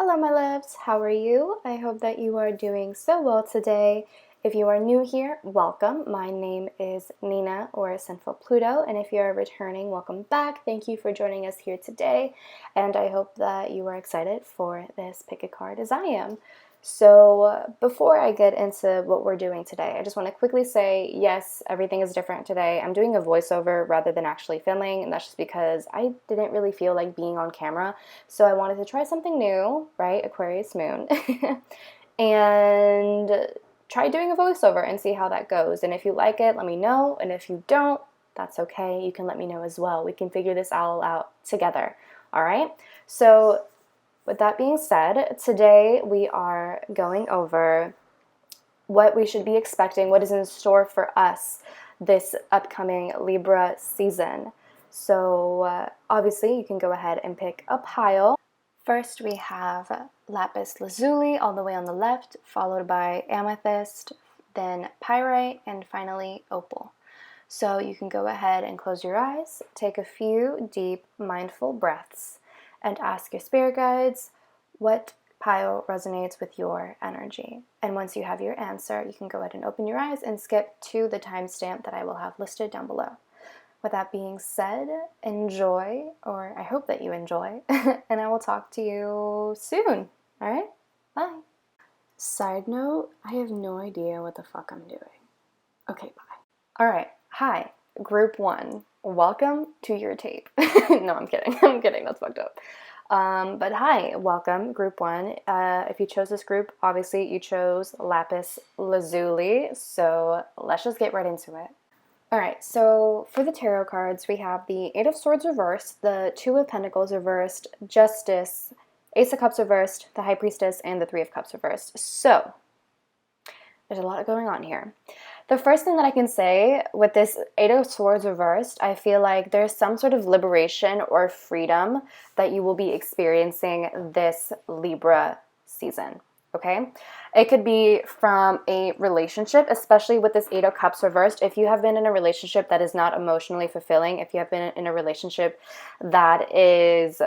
Hello, my loves. How are you? I hope that you are doing so well today. If you are new here, welcome. My name is Nina or Sinfulpluto, and if you are returning, welcome back. Thank you for joining us here today, and I hope that you are excited for this pick a card as I am. So before I get into what we're doing today, I just want to quickly say, yes, everything is different today. I'm doing a voiceover rather than actually filming, and that's just because I didn't really feel like being on camera. So I wanted to try something new, right? Aquarius moon. And try doing a voiceover and see how that goes. And if you like it, let me know. And if you don't, that's okay. You can let me know as well. We can figure this all out together. All right? So with that being said, today we are going over what we should be expecting, what is in store for us this upcoming Libra season. So obviously you can go ahead and pick a pile. First we have lapis lazuli all the way on the left, followed by amethyst, then pyrite, and finally opal. So you can go ahead and close your eyes, take a few deep mindful breaths, and ask your spirit guides what pile resonates with your energy. And once you have your answer, you can go ahead and open your eyes and skip to the timestamp that I will have listed down below. With that being said, enjoy, or I hope that you enjoy, and I will talk to you soon. All right? Bye. Side note, I have no idea what the fuck I'm doing. Okay, bye. All right. Hi, group one. Welcome to your tape. No, I'm kidding. I'm kidding. That's fucked up. But hi, welcome, group one. If you chose this group, obviously you chose lapis lazuli. So let's just get right into it. All right, so for the tarot cards, we have the Eight of Swords reversed, the Two of Pentacles reversed, Justice, Ace of Cups reversed, the High Priestess, and the Three of Cups reversed. So there's a lot going on here. The first thing that I can say with this Eight of Swords reversed, I feel like there's some sort of liberation or freedom that you will be experiencing this Libra season, okay? It could be from a relationship, especially with this Eight of Cups reversed. If you have been in a relationship that is not emotionally fulfilling, if you have been in a relationship that is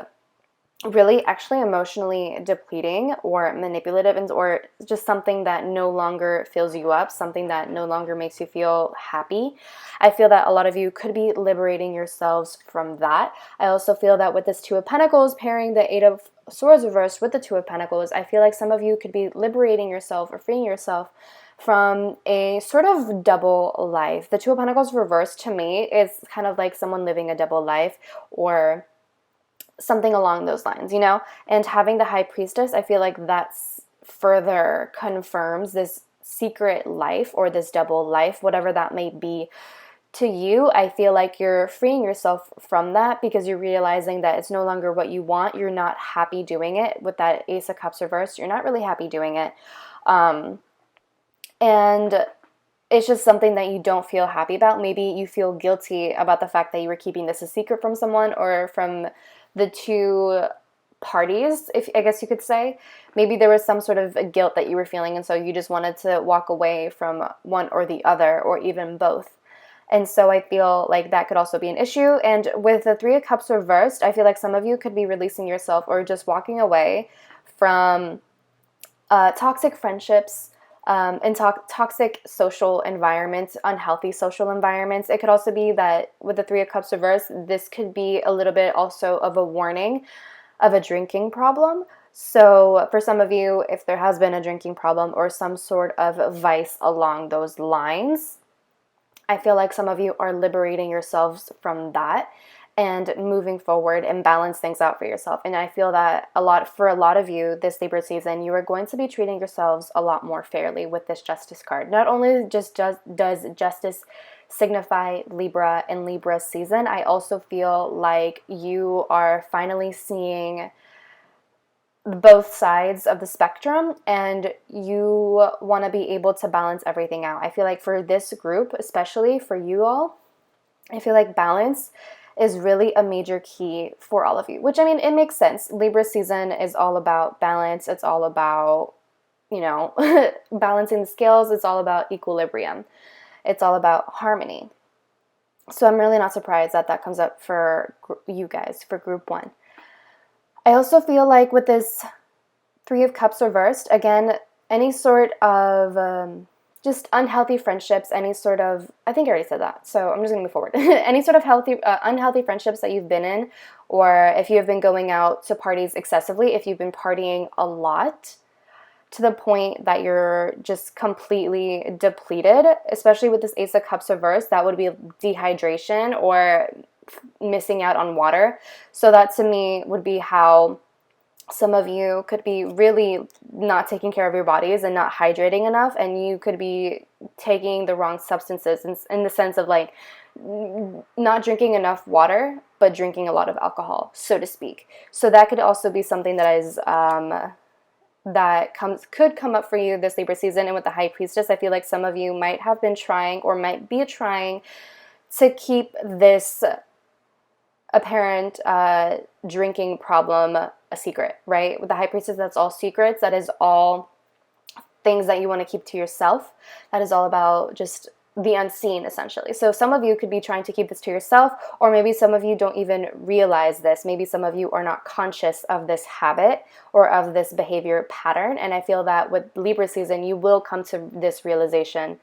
really actually emotionally depleting or manipulative, or just something that no longer fills you up, something that no longer makes you feel happy, I feel that a lot of you could be liberating yourselves from that. I also feel that with this Two of Pentacles pairing the Eight of Swords reversed with the Two of Pentacles, I feel like some of you could be liberating yourself or freeing yourself from a sort of double life. The Two of Pentacles reversed to me is kind of like someone living a double life or something along those lines, you know? And having the High Priestess, I feel like that's further confirms this secret life or this double life, whatever that may be to you. I feel like you're freeing yourself from that because you're realizing that it's no longer what you want. You're not happy doing it. With that Ace of Cups reversed, you're not really happy doing it. And it's just something that you don't feel happy about. Maybe you feel guilty about the fact that you were keeping this a secret from someone or from the two parties, if I guess you could say. Maybe there was some sort of guilt that you were feeling, and so you just wanted to walk away from one or the other, or even both. And so I feel like that could also be an issue. And with the Three of Cups reversed, I feel like some of you could be releasing yourself or just walking away from toxic friendships, and toxic social environments, unhealthy social environments. It could also be that with the Three of Cups reversed, this could be a little bit also of a warning of a drinking problem. So for some of you, if there has been a drinking problem or some sort of vice along those lines, I feel like some of you are liberating yourselves from that and moving forward and balance things out for yourself. And I feel that for a lot of you this Libra season, you are going to be treating yourselves a lot more fairly with this Justice card. Not only does Justice signify Libra and Libra season, I also feel like you are finally seeing both sides of the spectrum and you want to be able to balance everything out. I feel like for this group, especially for you all, I feel like balance is really a major key for all of you, which, I mean, it makes sense. Libra season is all about balance. It's all about, you know, balancing the scales. It's all about equilibrium. It's all about harmony. So I'm really not surprised that that comes up for you guys, for group one. I also feel like with this Three of Cups reversed. Again, any sort of just unhealthy friendships, any sort of, I think I already said that, so I'm just going to move forward. Any sort of unhealthy friendships that you've been in, or if you have been going out to parties excessively, if you've been partying a lot to the point that you're just completely depleted, especially with this Ace of Cups reversed, that would be dehydration or missing out on water. So that to me would be how some of you could be really not taking care of your bodies and not hydrating enough, and you could be taking the wrong substances in the sense of like not drinking enough water, but drinking a lot of alcohol, so to speak. So that could also be something that is could come up for you this Libra season. And with the High Priestess, I feel like some of you might have been trying or might be trying to keep this apparent drinking problem a secret, right? With the High Priestess, that's all secrets. That is all things that you want to keep to yourself. That is all about just the unseen, essentially. So some of you could be trying to keep this to yourself, or maybe some of you don't even realize this. Maybe some of you are not conscious of this habit or of this behavior pattern. And I feel that with Libra season, you will come to this realization,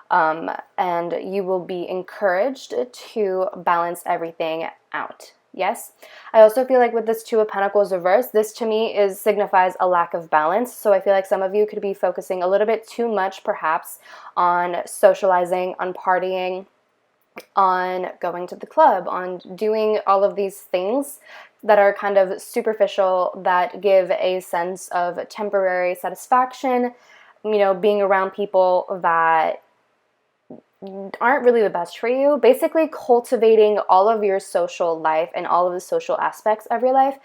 and you will be encouraged to balance everything out. Yes. I also feel like with this Two of Pentacles reversed, this to me signifies a lack of balance. So I feel like some of you could be focusing a little bit too much perhaps on socializing, on partying, on going to the club, on doing all of these things that are kind of superficial, that give a sense of temporary satisfaction, you know, being around people that aren't really the best for you. Basically cultivating all of your social life and all of the social aspects of your life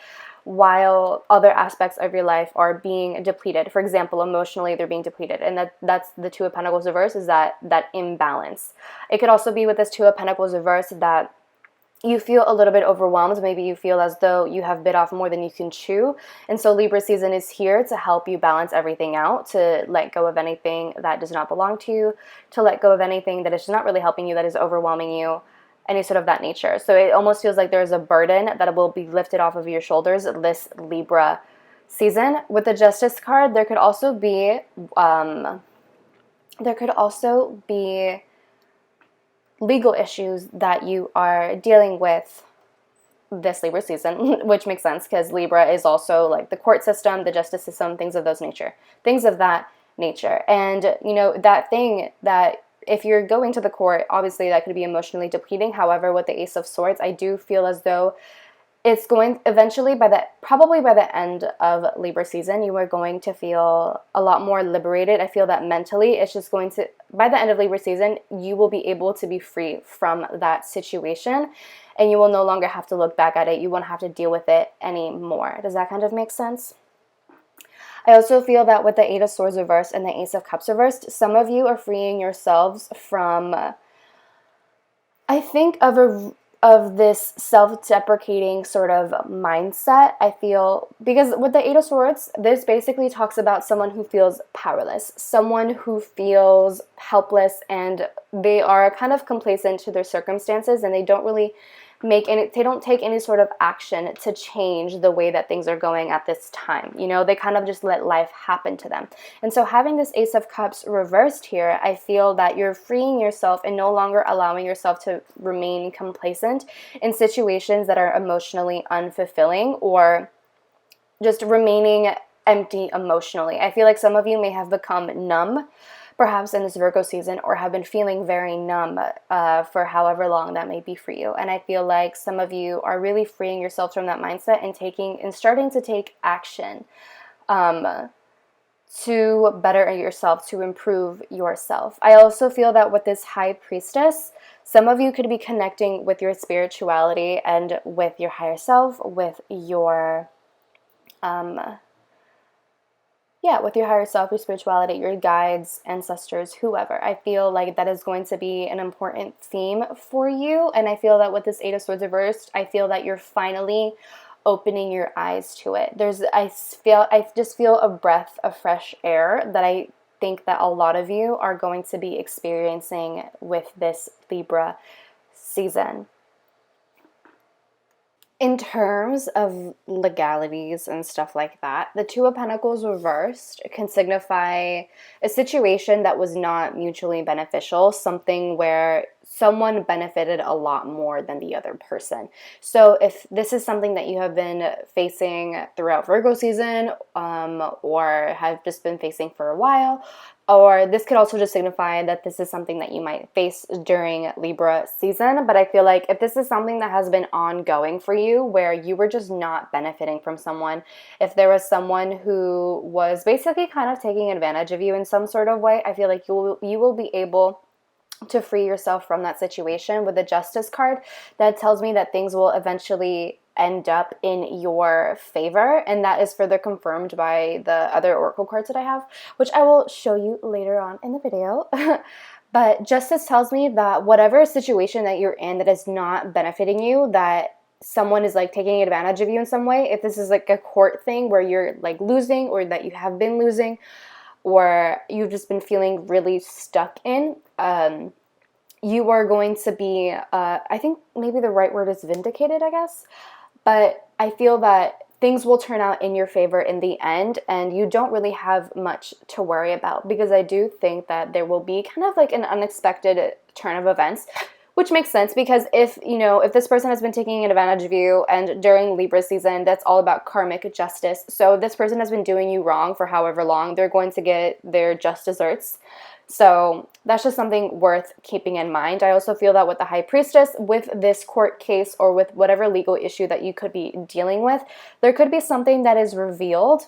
while other aspects of your life are being depleted. For example, emotionally they're being depleted, and that's the Two of Pentacles reverse, is that imbalance. It could also be with this Two of Pentacles reverse that you feel a little bit overwhelmed. Maybe you feel as though you have bit off more than you can chew. And so Libra season is here to help you balance everything out, to let go of anything that does not belong to you, to let go of anything that is not really helping you, that is overwhelming you, any sort of that nature. So it almost feels like there's a burden that will be lifted off of your shoulders this Libra season. With the Justice card, there could also be legal issues that you are dealing with this Libra season, which makes sense because Libra is also like the court system, the justice system, things of that nature. And you know, that thing that if you're going to the court, obviously that could be emotionally depleting. However, with the Ace of Swords, I do feel as though it's going eventually, probably by the end of Libra season, you are going to feel a lot more liberated. I feel that mentally, it's just going to, by the end of Libra season, you will be able to be free from that situation, and you will no longer have to look back at it. You won't have to deal with it anymore. Does that kind of make sense? I also feel that with the Eight of Swords reversed and the Ace of Cups reversed, some of you are freeing yourselves from, I think, of this self-deprecating sort of mindset. I feel, because with the Eight of Swords, this basically talks about someone who feels powerless, someone who feels helpless, and they are kind of complacent to their circumstances, and they don't really they don't take any sort of action to change the way that things are going at this time. You know, they kind of just let life happen to them. And so having this Ace of Cups reversed here, I feel that you're freeing yourself and no longer allowing yourself to remain complacent in situations that are emotionally unfulfilling or just remaining empty emotionally. I feel like some of you may have become numb perhaps in this Virgo season, or have been feeling very numb for however long that may be for you. And I feel like some of you are really freeing yourselves from that mindset and starting to take action to better yourself, to improve yourself. I also feel that with this High Priestess, some of you could be connecting with your spirituality and with your higher self, with your with your higher self, your spirituality, your guides, ancestors, whoever. I feel like that is going to be an important theme for you. And I feel that with this Eight of Swords reversed, I feel that you're finally opening your eyes to it. I just feel a breath of fresh air that I think that a lot of you are going to be experiencing with this Libra season. In terms of legalities and stuff like that, the Two of Pentacles reversed can signify a situation that was not mutually beneficial, something where someone benefited a lot more than the other person. So if this is something that you have been facing throughout Virgo season, or have just been facing for a while, or this could also just signify that this is something that you might face during Libra season. But I feel like if this is something that has been ongoing for you, where you were just not benefiting from someone, if there was someone who was basically kind of taking advantage of you in some sort of way, I feel like you will be able to free yourself from that situation with the Justice card. That tells me that things will eventually end up in your favor, and that is further confirmed by the other oracle cards that I have, which I will show you later on in the video. But Justice tells me that whatever situation that you're in that is not benefiting you, that someone is like taking advantage of you in some way, if this is like a court thing where you're like losing, or that you have been losing, or you've just been feeling really stuck in, you are going to be, I think maybe the right word is vindicated, I guess. But I feel that things will turn out in your favor in the end, and you don't really have much to worry about, because I do think that there will be kind of like an unexpected turn of events, which makes sense, because if this person has been taking advantage of you, and during Libra season, that's all about karmic justice. So if this person has been doing you wrong for however long, they're going to get their just desserts. So that's just something worth keeping in mind. I also feel that with the High Priestess, with this court case, or with whatever legal issue that you could be dealing with, there could be something that is revealed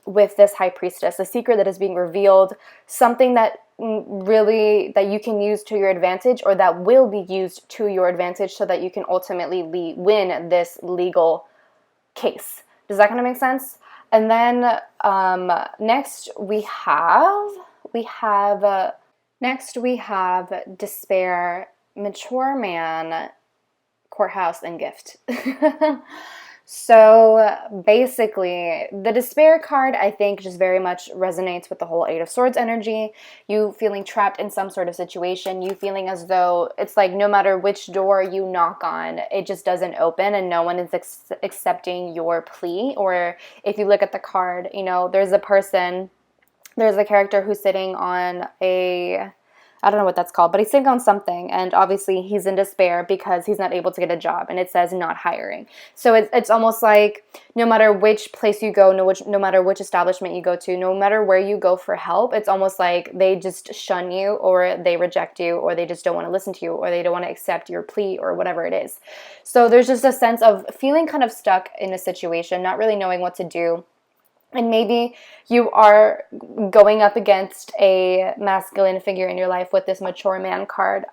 with this High Priestess, a secret that is being revealed, something that really that you can use to your advantage, or that will be used to your advantage, so that you can ultimately win this legal case. Does that kind of make sense? And then next we have Despair, Mature Man, Courthouse, and Gift. So basically, the Despair card, I think, just very much resonates with the whole Eight of Swords energy. You feeling trapped in some sort of situation, you feeling as though it's like no matter which door you knock on, it just doesn't open, and no one is accepting your plea. Or if you look at the card, there's a character who's sitting on I don't know what that's called, but he's sitting on something, and obviously he's in despair because he's not able to get a job, and it says not hiring. So it's almost like no matter which place you go, no matter which establishment you go to, no matter where you go for help, it's almost like they just shun you, or they reject you, or they just don't want to listen to you, or they don't want to accept your plea, or whatever it is. So there's just a sense of feeling kind of stuck in a situation, not really knowing what to do. And maybe you are going up against a masculine figure in your life with this Mature Man card.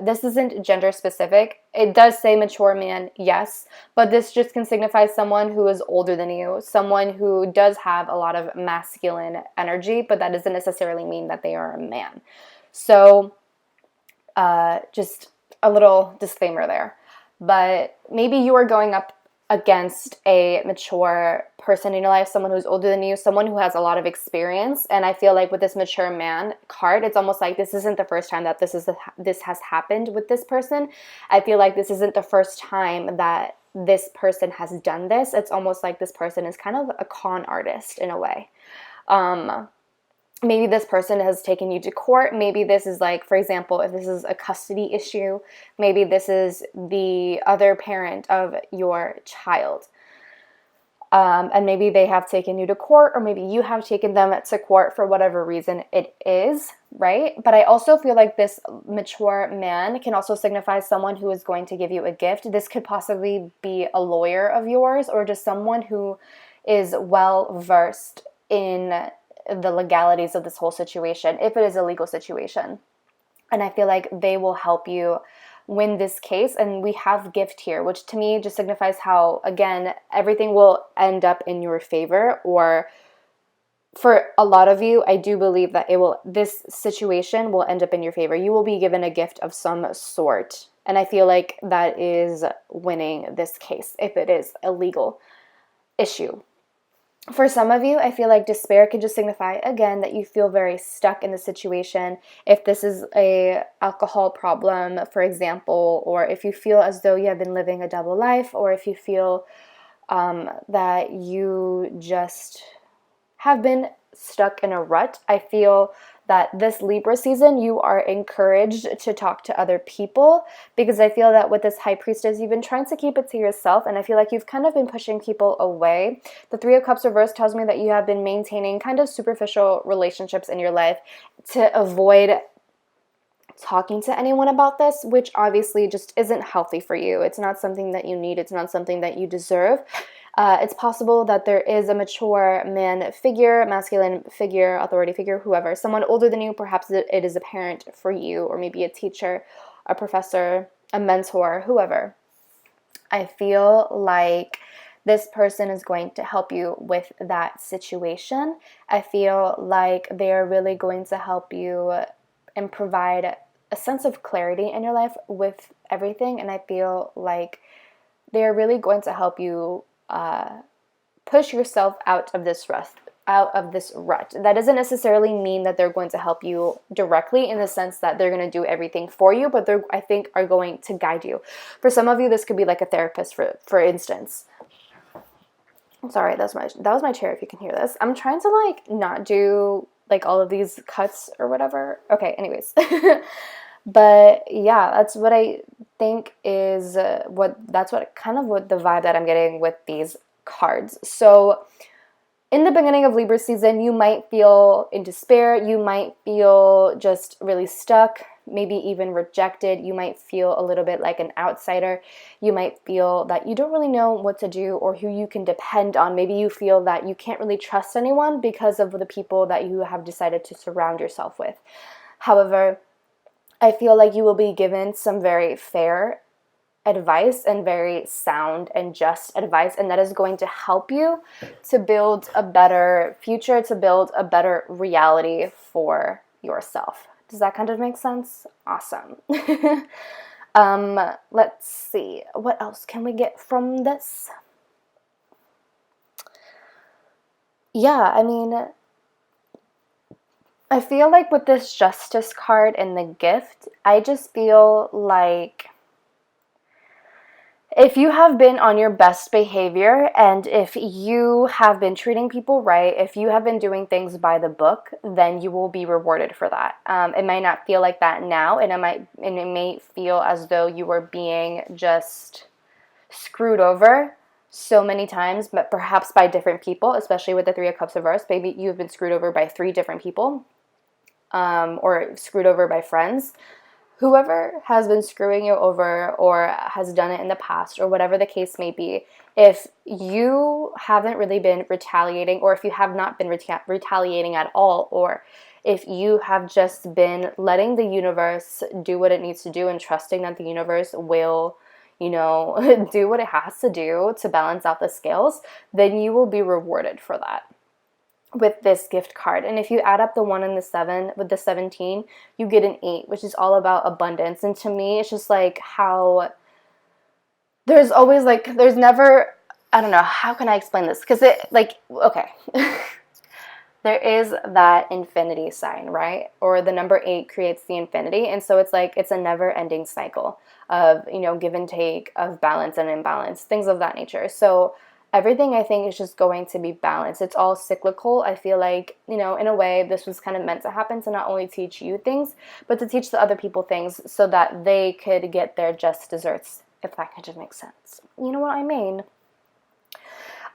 This isn't gender specific. It does say mature man, yes, but this just can signify someone who is older than you, someone who does have a lot of masculine energy, but that doesn't necessarily mean that they are a man. So just a little disclaimer there. But maybe you are going up against a mature person in your life, someone who's older than you, someone who has a lot of experience. And I feel like with this Mature Man card, it's almost like this isn't the first time that this has happened with this person. I feel like this isn't the first time that this person has done this. It's almost like this person is kind of a con artist in a way. Maybe this person has taken you to court. Maybe this is like, for example, if this is a custody issue, maybe this is the other parent of your child. And maybe they have taken you to court, or maybe you have taken them to court for whatever reason it is, right? But I also feel like this Mature Man can also signify someone who is going to give you a gift. This could possibly be a lawyer of yours, or just someone who is well versed in the legalities of this whole situation, if it is a legal situation. And I feel like they will help you win this case. And we have Gift here, which to me just signifies how, again, everything will end up in your favor. Or for a lot of you, I do believe that this situation will end up in your favor. You will be given a gift of some sort. And I feel like that is winning this case, if it is a legal issue. For some of you, I feel like despair can just signify, again, that you feel very stuck in the situation. If this is a alcohol problem, for example, or if you feel as though you have been living a double life, or if you feel that you just have been stuck in a rut, I feel that this Libra season, you are encouraged to talk to other people, because I feel that with this High Priestess, you've been trying to keep it to yourself, and I feel like you've kind of been pushing people away. The Three of Cups reversed tells me that you have been maintaining kind of superficial relationships in your life to avoid talking to anyone about this, which obviously just isn't healthy for you. It's not something that you need. It's not something that you deserve. It's possible that there is a mature man figure, masculine figure, authority figure, whoever, someone older than you. Perhaps it is a parent for you, or maybe a teacher, a professor, a mentor, whoever. I feel like this person is going to help you with that situation. I feel like they're really going to help you and provide a sense of clarity in your life with everything. And I feel like they're really going to help you push yourself out of this rut. That doesn't necessarily mean that they're going to help you directly in the sense that they're going to do everything for you, but I think are going to guide you. For some of you, this could be like a therapist, for instance. I'm sorry, that was my chair, if you can hear this. I'm trying to like not do like all of these cuts or whatever. Okay, anyways. But yeah, that's what I think is that's what the vibe that I'm getting with these cards. So in the beginning of Libra season, you might feel in despair, you might feel just really stuck, maybe even rejected. You might feel a little bit like an outsider. You might feel that you don't really know what to do or who you can depend on. Maybe you feel that you can't really trust anyone because of the people that you have decided to surround yourself with. However, I feel like you will be given some very fair advice and very sound and just advice, and that is going to help you to build a better future, to build a better reality for yourself. Does that kind of make sense? Awesome. Let's see. What else can we get from this? Yeah, I mean, I feel like with this Justice card and the gift, I just feel like if you have been on your best behavior and if you have been treating people right, if you have been doing things by the book, then you will be rewarded for that. It might not feel like that now, and it may feel as though you were being just screwed over so many times, but perhaps by different people, especially with the Three of Cups reversed. Maybe you've been screwed over by 3 different people, or screwed over by friends. Whoever has been screwing you over or has done it in the past, or whatever the case may be, if you haven't really been retaliating, or if you have not been retaliating at all, or if you have just been letting the universe do what it needs to do and trusting that the universe will, do what it has to do to balance out the scales, then you will be rewarded for that with this gift card. And if you add up the 1 and the 7 with the 17, you get an 8, which is all about abundance. And to me, it's just like how there's always there's never, I don't know, how can I explain this? Because okay. There is that infinity sign, right? Or the number 8 creates the infinity. And so it's like, it's a never ending cycle of, give and take, of balance and imbalance, things of that nature. So everything, I think, is just going to be balanced. It's all cyclical. I feel like, in a way, this was kind of meant to happen to not only teach you things, but to teach the other people things so that they could get their just desserts, if that kind of makes sense. You know what I mean?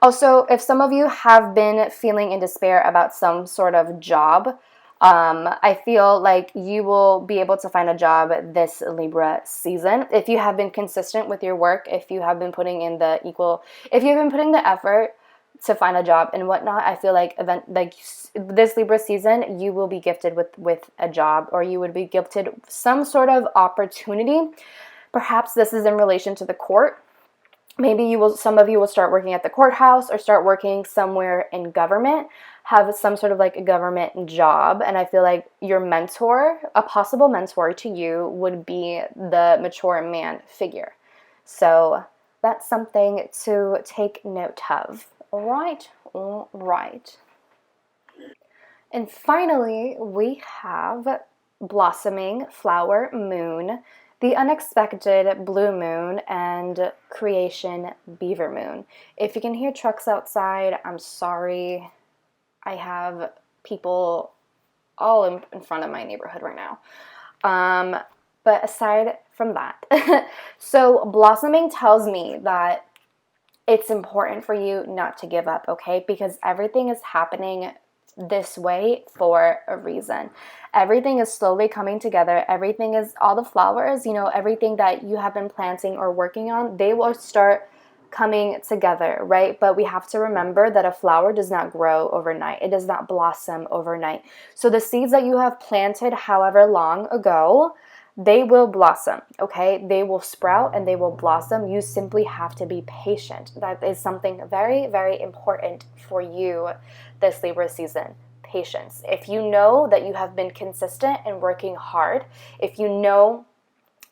Also, if some of you have been feeling in despair about some sort of job, I feel like you will be able to find a job this Libra season. If you have been consistent with your work, if you have been putting in if you've been putting the effort to find a job and whatnot, I feel like this Libra season, you will be gifted with a job, or you would be gifted some sort of opportunity. Perhaps this is in relation to the court. Maybe some of you will start working at the courthouse or start working somewhere in government, have some sort of a government job. And I feel like your mentor, a possible mentor to you, would be the mature man figure. So that's something to take note of. right, all right. And finally, we have blossoming flower moon, the unexpected blue moon, and creation beaver moon. If you can hear trucks outside, I'm sorry. I have people all in front of my neighborhood right now. But aside from that, so blossoming tells me that it's important for you not to give up, okay? Because everything is happening this way for a reason. Everything is slowly coming together. Everything is, all the flowers, everything that you have been planting or working on, they will start coming together, right? But we have to remember that a flower does not grow overnight. It does not blossom overnight. So the seeds that you have planted however long ago, they will blossom, okay? They will sprout and they will blossom. You simply have to be patient. That is something very, very important for you this Libra season. Patience. If you know that you have been consistent and working hard, if you know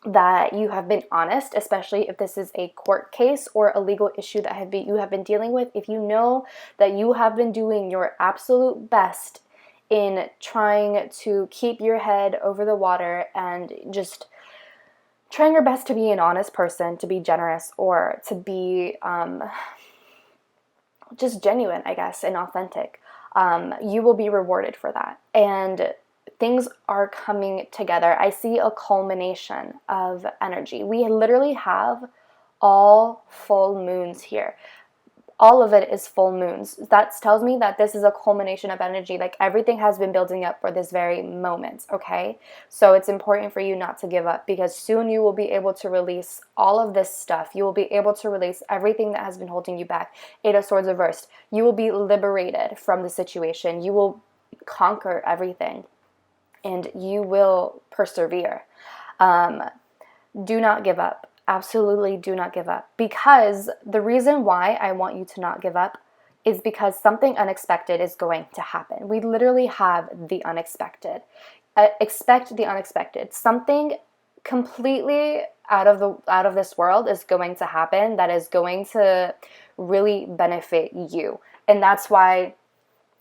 that you have been honest, especially if this is a court case or a legal issue that you have been dealing with, if you know that you have been doing your absolute best in trying to keep your head over the water and just trying your best to be an honest person, to be generous, or to be just genuine, I guess, and authentic, you will be rewarded for that. And things are coming together. I see a culmination of energy. We literally have all full moons here. All of it is full moons. That tells me that this is a culmination of energy. Like everything has been building up for this very moment, okay? So it's important for you not to give up, because soon you will be able to release all of this stuff. You will be able to release everything that has been holding you back. Eight of Swords reversed. You will be liberated from the situation. You will conquer everything and you will persevere. Do not give up. Absolutely do not give up, because the reason why I want you to not give up is because something unexpected is going to happen. We literally have the unexpected. Expect the unexpected. Something completely out of this world is going to happen that is going to really benefit you. And that's why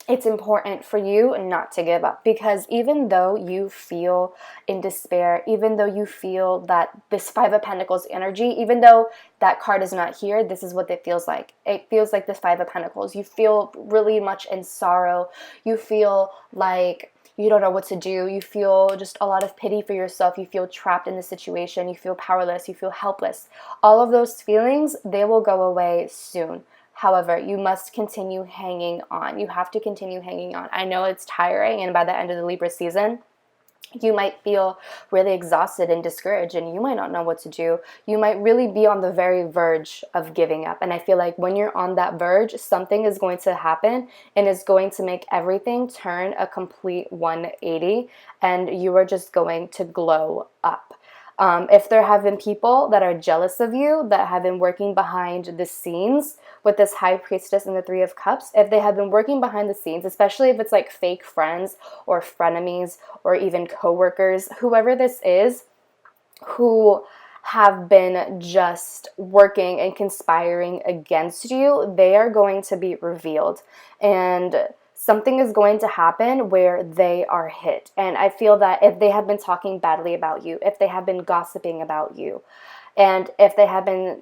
it's important for you not to give up, because even though you feel in despair, even though you feel that this Five of Pentacles energy, even though that card is not here, this is what it feels like. It feels like this Five of Pentacles. You feel really much in sorrow. You feel like you don't know what to do. You feel just a lot of pity for yourself. You feel trapped in the situation. You feel powerless. You feel helpless. All of those feelings, they will go away soon. However, you must continue hanging on. You have to continue hanging on. I know it's tiring, and by the end of the Libra season, you might feel really exhausted and discouraged, and you might not know what to do. You might really be on the very verge of giving up. And I feel like when you're on that verge, something is going to happen and it's going to make everything turn a complete 180, and you are just going to glow up. If there have been people that are jealous of you, that have been working behind the scenes with this High Priestess and the Three of Cups, if they have been working behind the scenes, especially if it's like fake friends or frenemies or even coworkers, whoever this is, who have been just working and conspiring against you, they are going to be revealed. And something is going to happen where they are hit. And I feel that if they have been talking badly about you, if they have been gossiping about you, and if they have been,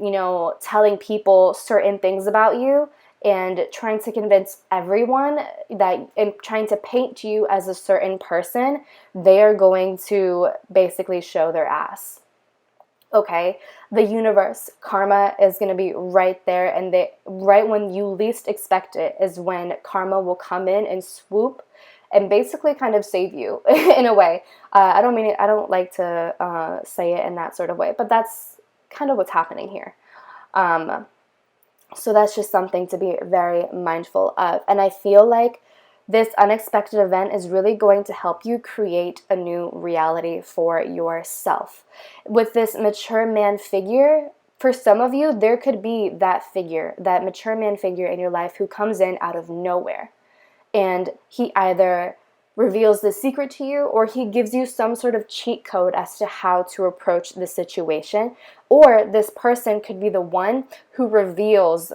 telling people certain things about you and trying to convince everyone that, and trying to paint you as a certain person, they are going to basically show their ass. Okay, the universe, karma is going to be right there, and right when you least expect it is when karma will come in and swoop and basically kind of save you in a way. I don't mean it, I don't like to say it in that sort of way, but that's kind of what's happening here. So that's just something to be very mindful of. And I feel like this unexpected event is really going to help you create a new reality for yourself. With this mature man figure, for some of you, there could be that figure, that mature man figure in your life who comes in out of nowhere. And he either reveals the secret to you, or he gives you some sort of cheat code as to how to approach the situation. Or this person could be the one who reveals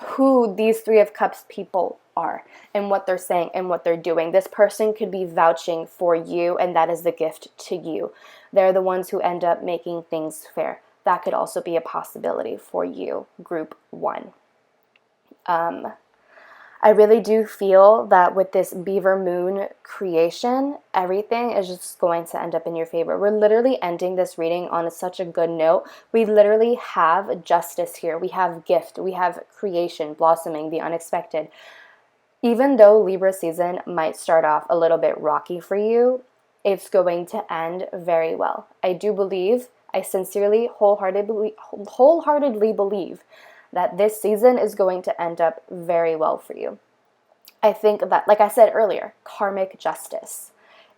who these Three of Cups people are and what they're saying and what they're doing. This person could be vouching for you, and that is the gift to you. They're the ones who end up making things fair. That could also be a possibility for you, group 1. I really do feel that with this beaver moon creation, everything is just going to end up in your favor. We're literally ending this reading on such a good note. We literally have justice here. We have gift. We have creation, blossoming, the unexpected. Even though Libra season might start off a little bit rocky for you, it's going to end very well. I do believe, I sincerely, wholeheartedly believe that this season is going to end up very well for you. I think that, like I said earlier, karmic justice.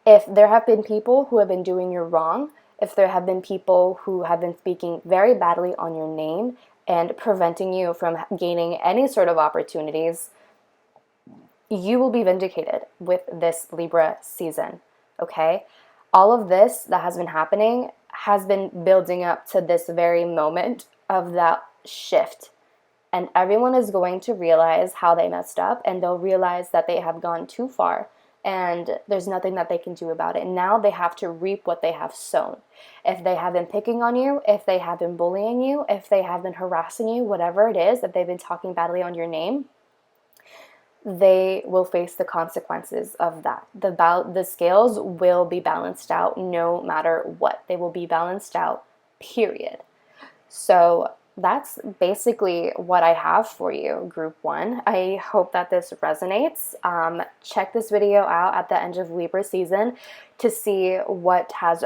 If there have been people who have been doing you wrong, if there have been people who have been speaking very badly on your name and preventing you from gaining any sort of opportunities, you will be vindicated with this Libra season, okay? All of this that has been happening has been building up to this very moment of that shift. And everyone is going to realize how they messed up, and they'll realize that they have gone too far, and there's nothing that they can do about it. Now they have to reap what they have sown. If they have been picking on you, if they have been bullying you, if they have been harassing you, whatever it is that they've been talking badly on your name, they will face the consequences of that. The scales will be balanced out no matter what. They will be balanced out, period. So that's basically what I have for you, group 1. I hope that this resonates. Check this video out at the end of Libra season to see what has,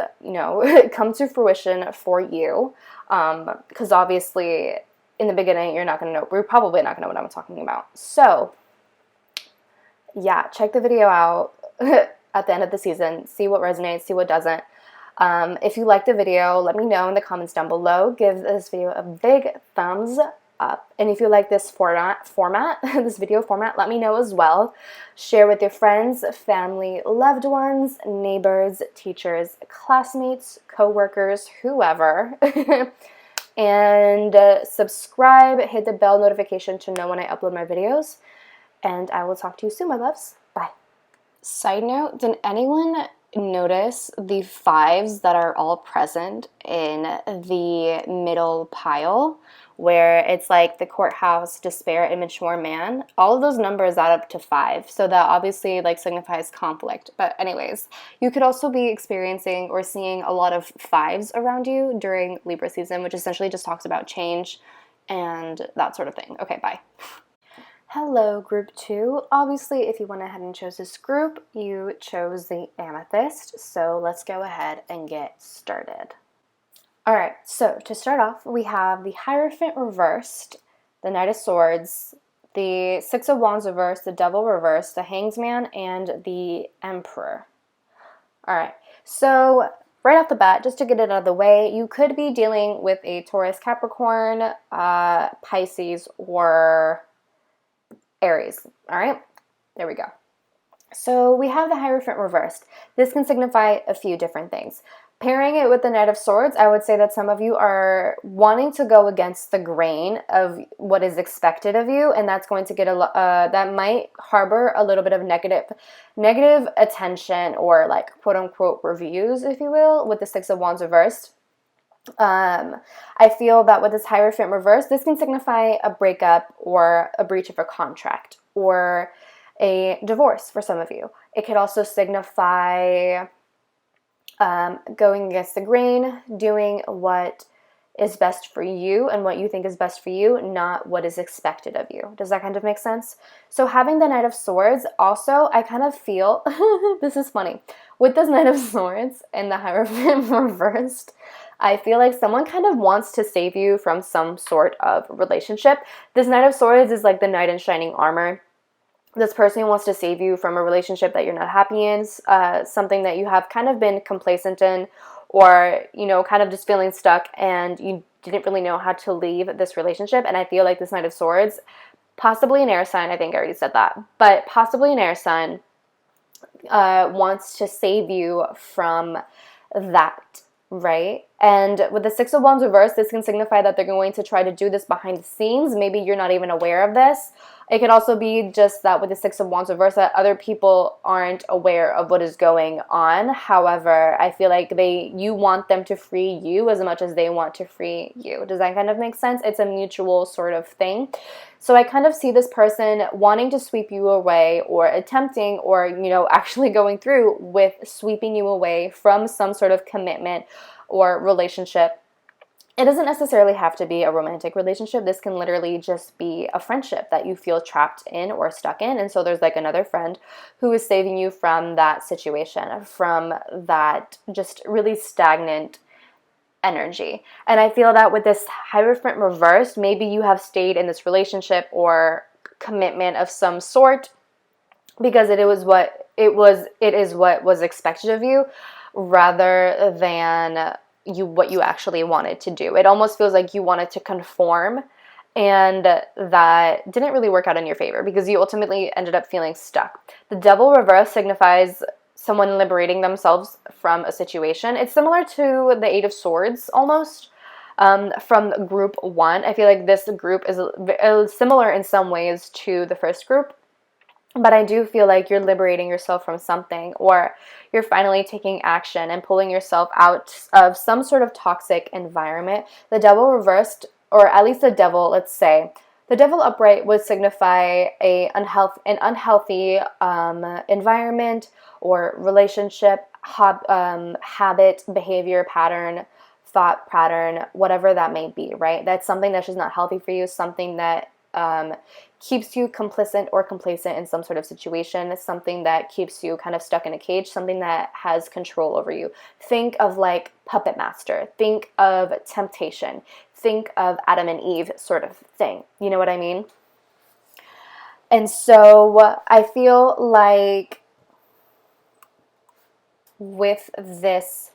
come to fruition for you. Because obviously, in the beginning, you're not going to know. We're probably not going to know what I'm talking about. So, yeah, check the video out at the end of the season. See what resonates, see what doesn't. If you liked the video, let me know in the comments down below. Give this video a big thumbs up. And if you like this this video format, let me know as well. Share with your friends, family, loved ones, neighbors, teachers, classmates, co-workers, whoever. And subscribe, hit the bell notification to know when I upload my videos. And I will talk to you soon, my loves. Bye. Side note, did anyone notice the 5s that are all present in the middle pile, where it's like the courthouse, despair, immature man? All of those numbers add up to 5, so that obviously signifies conflict. But anyways, you could also be experiencing or seeing a lot of 5s around you during Libra season, which essentially just talks about change and that sort of thing. Okay, bye. Hello, group 2. Obviously, if you went ahead and chose this group, you chose the amethyst. So let's go ahead and get started. All right, so to start off, we have the Hierophant reversed, the Knight of Swords, the Six of Wands reversed, the Devil reversed, the Hanged Man, and the Emperor. All right, so right off the bat, just to get it out of the way, you could be dealing with a Taurus, Capricorn, Pisces, or Aries. All right, there we go. So we have the Hierophant reversed. This can signify a few different things. Pairing it with the Knight of Swords, I would say that some of you are wanting to go against the grain of what is expected of you, and that's going to get that might harbor a little bit of negative attention, or quote unquote reviews, if you will, with the Six of Wands reversed. I feel that with this Hierophant reverse, this can signify a breakup or a breach of a contract or a divorce for some of you. It could also signify going against the grain, doing what is best for you and what you think is best for you, not what is expected of you. Does that kind of make sense? So having the Knight of Swords, also, I kind of feel, this is funny, with this Knight of Swords and the Hierophant reversed, I feel like someone kind of wants to save you from some sort of relationship. This Knight of Swords is like the knight in shining armor. This person wants to save you from a relationship that you're not happy in, something that you have kind of been complacent in, or, kind of just feeling stuck and you didn't really know how to leave this relationship. And I feel like this Knight of Swords, possibly an air sign, I think I already said that, but possibly an air sign, wants to save you from that, right? And with the Six of Wands reversed, this can signify that they're going to try to do this behind the scenes. Maybe you're not even aware of this. It could also be just that with the Six of Wands reversed, that other people aren't aware of what is going on. However, I feel like you want them to free you as much as they want to free you. Does that kind of make sense? It's a mutual sort of thing. So I kind of see this person wanting to sweep you away, or attempting, or, actually going through with sweeping you away from some sort of commitment or relationship. It doesn't necessarily have to be a romantic relationship. This can literally just be a friendship that you feel trapped in or stuck in. And so there's like another friend who is saving you from that situation, from that just really stagnant energy. And I feel that with this Hierophant reversed, maybe you have stayed in this relationship or commitment of some sort because it is what was expected of you, rather than what you actually wanted to do. It almost feels like you wanted to conform, and that didn't really work out in your favor because you ultimately ended up feeling stuck. The Devil reverse signifies someone liberating themselves from a situation. It's similar to the Eight of Swords almost, from group 1. I feel like this group is similar in some ways to the first group. But I do feel like you're liberating yourself from something, or you're finally taking action and pulling yourself out of some sort of toxic environment. The Devil reversed, or at least the Devil, let's say, the Devil upright would signify an unhealthy environment or relationship, habit, behavior pattern, thought pattern, whatever that may be, right? That's something that's just not healthy for you, something that keeps you complicit or complacent in some sort of situation, something that keeps you kind of stuck in a cage, something that has control over you. Think of like Puppet Master. Think of Temptation. Think of Adam and Eve sort of thing. You know what I mean? And so I feel like with this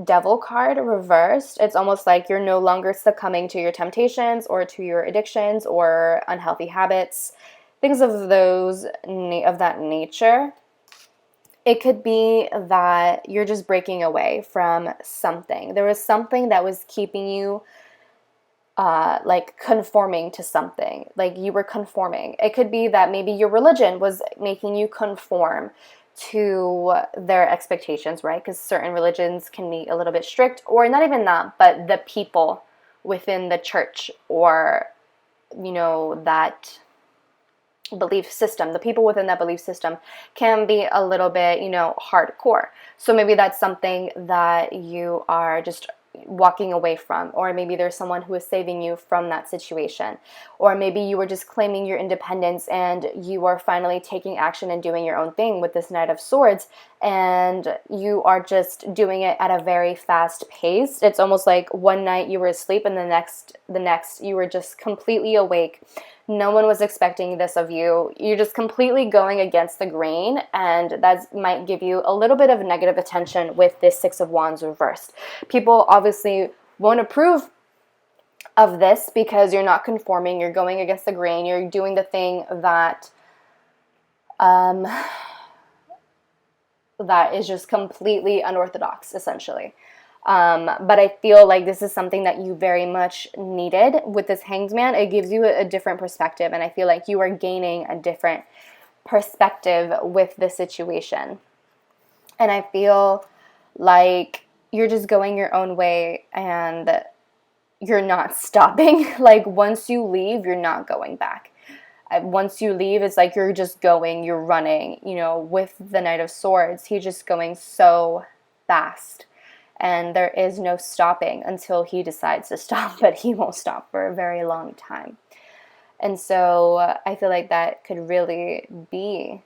Devil card reversed, it's almost like you're no longer succumbing to your temptations or to your addictions or unhealthy habits, things of that nature. It could be that you're just breaking away from something. There was something that was keeping you like conforming to something, like you were conforming. It could be that maybe your religion was making you conform to their expectations, right? Because certain religions can be a little bit strict, or not even that, but the people within the church, or that belief system, the people within that belief system can be a little bit hardcore. So maybe that's something that you are just walking away from, or maybe there's someone who is saving you from that situation, or maybe you were just claiming your independence and you are finally taking action and doing your own thing with this Knight of Swords, and you are just doing it at a very fast pace. It's almost like one night you were asleep and the next you were just completely awake. No one was expecting this of you. You're just completely going against the grain, and that might give you a little bit of negative attention with this Six of Wands reversed. People obviously won't approve of this because you're not conforming, you're going against the grain, you're doing the thing that that is just completely unorthodox, essentially. But I feel like this is something that you very much needed with this Hanged Man. It gives you a different perspective, and I feel like you are gaining a different perspective with this situation. And I feel like you're just going your own way and you're not stopping. Like once you leave, you're not going back. Once you leave, it's like you're just going, you're running. With the Knight of Swords, he's just going so fast. And there is no stopping until he decides to stop, but he won't stop for a very long time. And so I feel like that could really be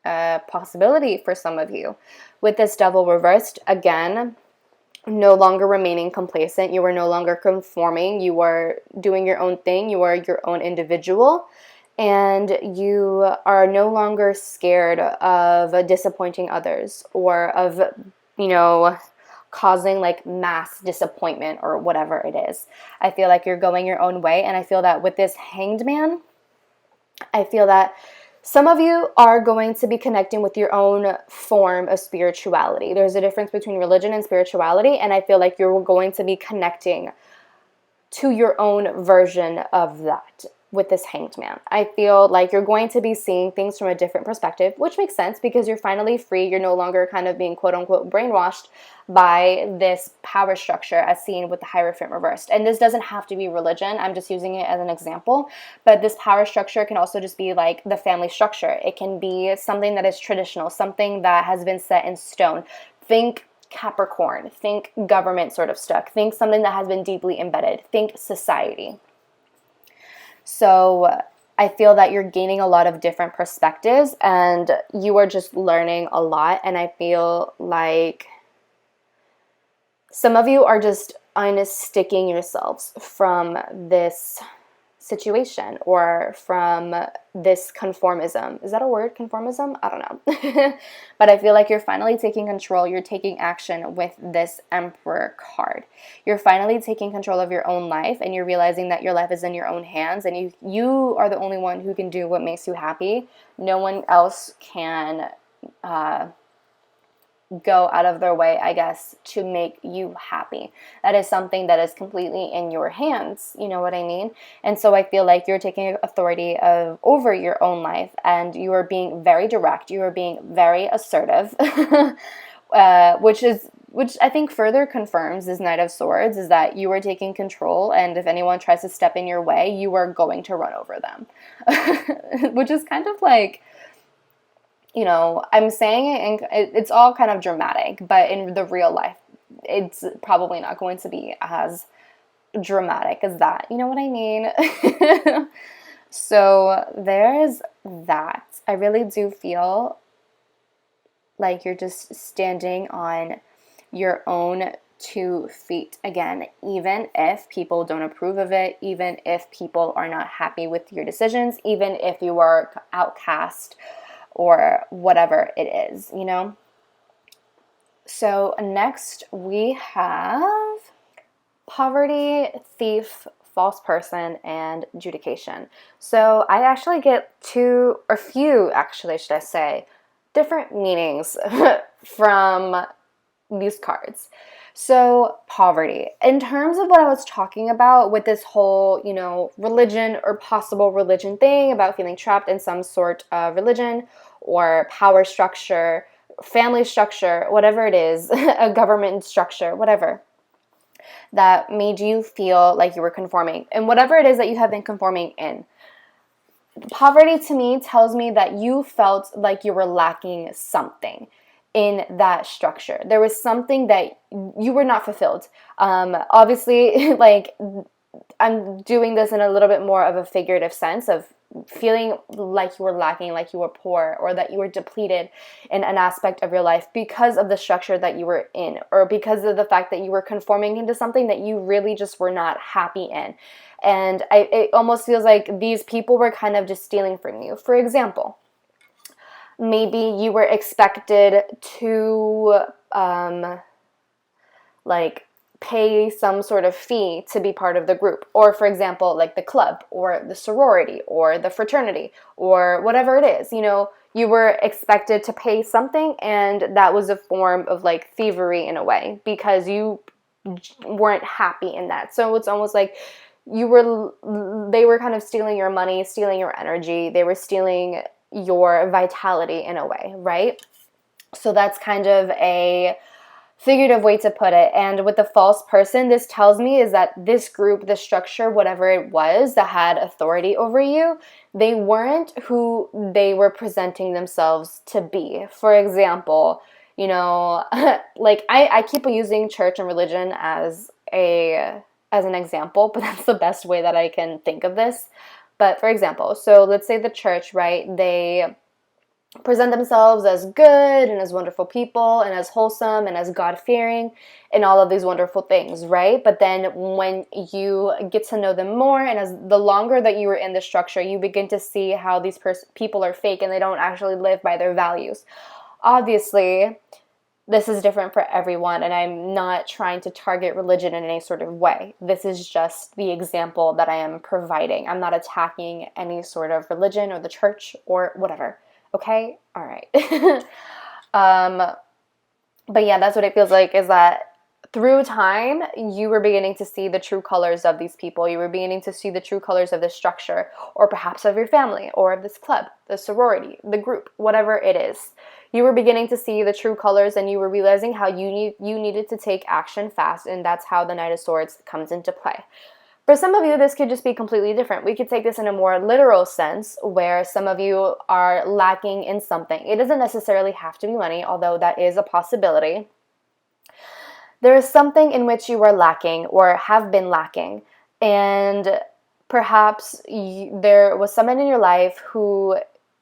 a possibility for some of you. With this Devil reversed, again, no longer remaining complacent. You are no longer conforming. You are doing your own thing. You are your own individual. And you are no longer scared of disappointing others, or of, causing like mass disappointment or whatever it is. I feel like you're going your own way, and I feel that with this Hanged Man, I feel that Some of you are going to be connecting with your own form of spirituality. There's a difference between religion and spirituality, and I feel like you're going to be connecting to your own version of that with this Hanged Man. I feel like you're going to be seeing things from a different perspective, which makes sense because you're finally free. You're no longer kind of being quote-unquote brainwashed by this power structure as seen with the Hierophant reversed. And this doesn't have to be religion. I'm just using it as an example. But this power structure can also just be like the family structure. It can be something that is traditional, something that has been set in stone. Think Capricorn, think government sort of stuff, think something that has been deeply embedded, think society. So I feel that you're gaining a lot of different perspectives and you are just learning a lot. And I feel like some of you are just unsticking yourselves from this situation or from this conformism. Is that a word, conformism? I don't know. But I feel like you're finally taking control. You're taking action with this Emperor card. You're finally taking control of your own life and you're realizing that your life is in your own hands and you are the only one who can do what makes you happy. No one else can go out of their way, I guess, to make you happy. That is something that is completely in your hands, you know what I mean? And so I feel like you're taking authority over your own life and you are being very direct, you are being very assertive, which I think further confirms this Knight of Swords is that you are taking control, and if anyone tries to step in your way, you are going to run over them. Which is kind of like, you know, I'm saying it and it's all kind of dramatic, but in the real life, it's probably not going to be as dramatic as that. You know what I mean? So there's that. I really do feel like you're just standing on your own 2 feet again, even if people don't approve of it, even if people are not happy with your decisions, even if you are outcast or whatever it is, you know? So next we have poverty, thief, false person, and adjudication. So I actually get a few, should I say, different meanings from these cards. So poverty, in terms of what I was talking about with this whole, you know, religion or possible religion thing about feeling trapped in some sort of religion or power structure, family structure, whatever it is, a government structure, whatever, that made you feel like you were conforming. And whatever it is that you have been conforming in, poverty to me tells me that you felt like you were lacking something in that structure. There was something that you were not fulfilled. Obviously, like, I'm doing this in a little bit more of a figurative sense of feeling like you were lacking, like you were poor, or that you were depleted in an aspect of your life because of the structure that you were in, or because of the fact that you were conforming into something that you really just were not happy in. And it almost feels like these people were kind of just stealing from you. For example, maybe you were expected to like pay some sort of fee to be part of the group, or for example, like the club or the sorority or the fraternity or whatever it is, you know, you were expected to pay something, and that was a form of like thievery in a way because you weren't happy in that. So it's almost like they were kind of stealing your money, stealing your energy, they were stealing your vitality in a way, right? So that's kind of a figurative way to put it. And with the false person, this tells me is that this group, this structure, whatever it was that had authority over you, they weren't who they were presenting themselves to be. For example, you know, like I keep using church and religion as an example, but that's the best way that I can think of this. But for example, so let's say the church, right? They present themselves as good and as wonderful people and as wholesome and as God-fearing and all of these wonderful things, right? But then when you get to know them more, and as the longer that you are in the structure, you begin to see how these people are fake and they don't actually live by their values. Obviously, this is different for everyone, and I'm not trying to target religion in any sort of way. This is just the example that I am providing. I'm not attacking any sort of religion or the church or whatever. Okay? All right. But yeah, that's what it feels like, is that through time, you were beginning to see the true colors of these people. You were beginning to see the true colors of this structure, or perhaps of your family, or of this club, the sorority, the group, whatever it is. You were beginning to see the true colors, and you were realizing how you needed to take action fast, and that's how the Knight of Swords comes into play. For some of you, this could just be completely different. We could take this in a more literal sense, where some of you are lacking in something. It doesn't necessarily have to be money, although that is a possibility. There is something in which you are lacking or have been lacking, and perhaps there was someone in your life who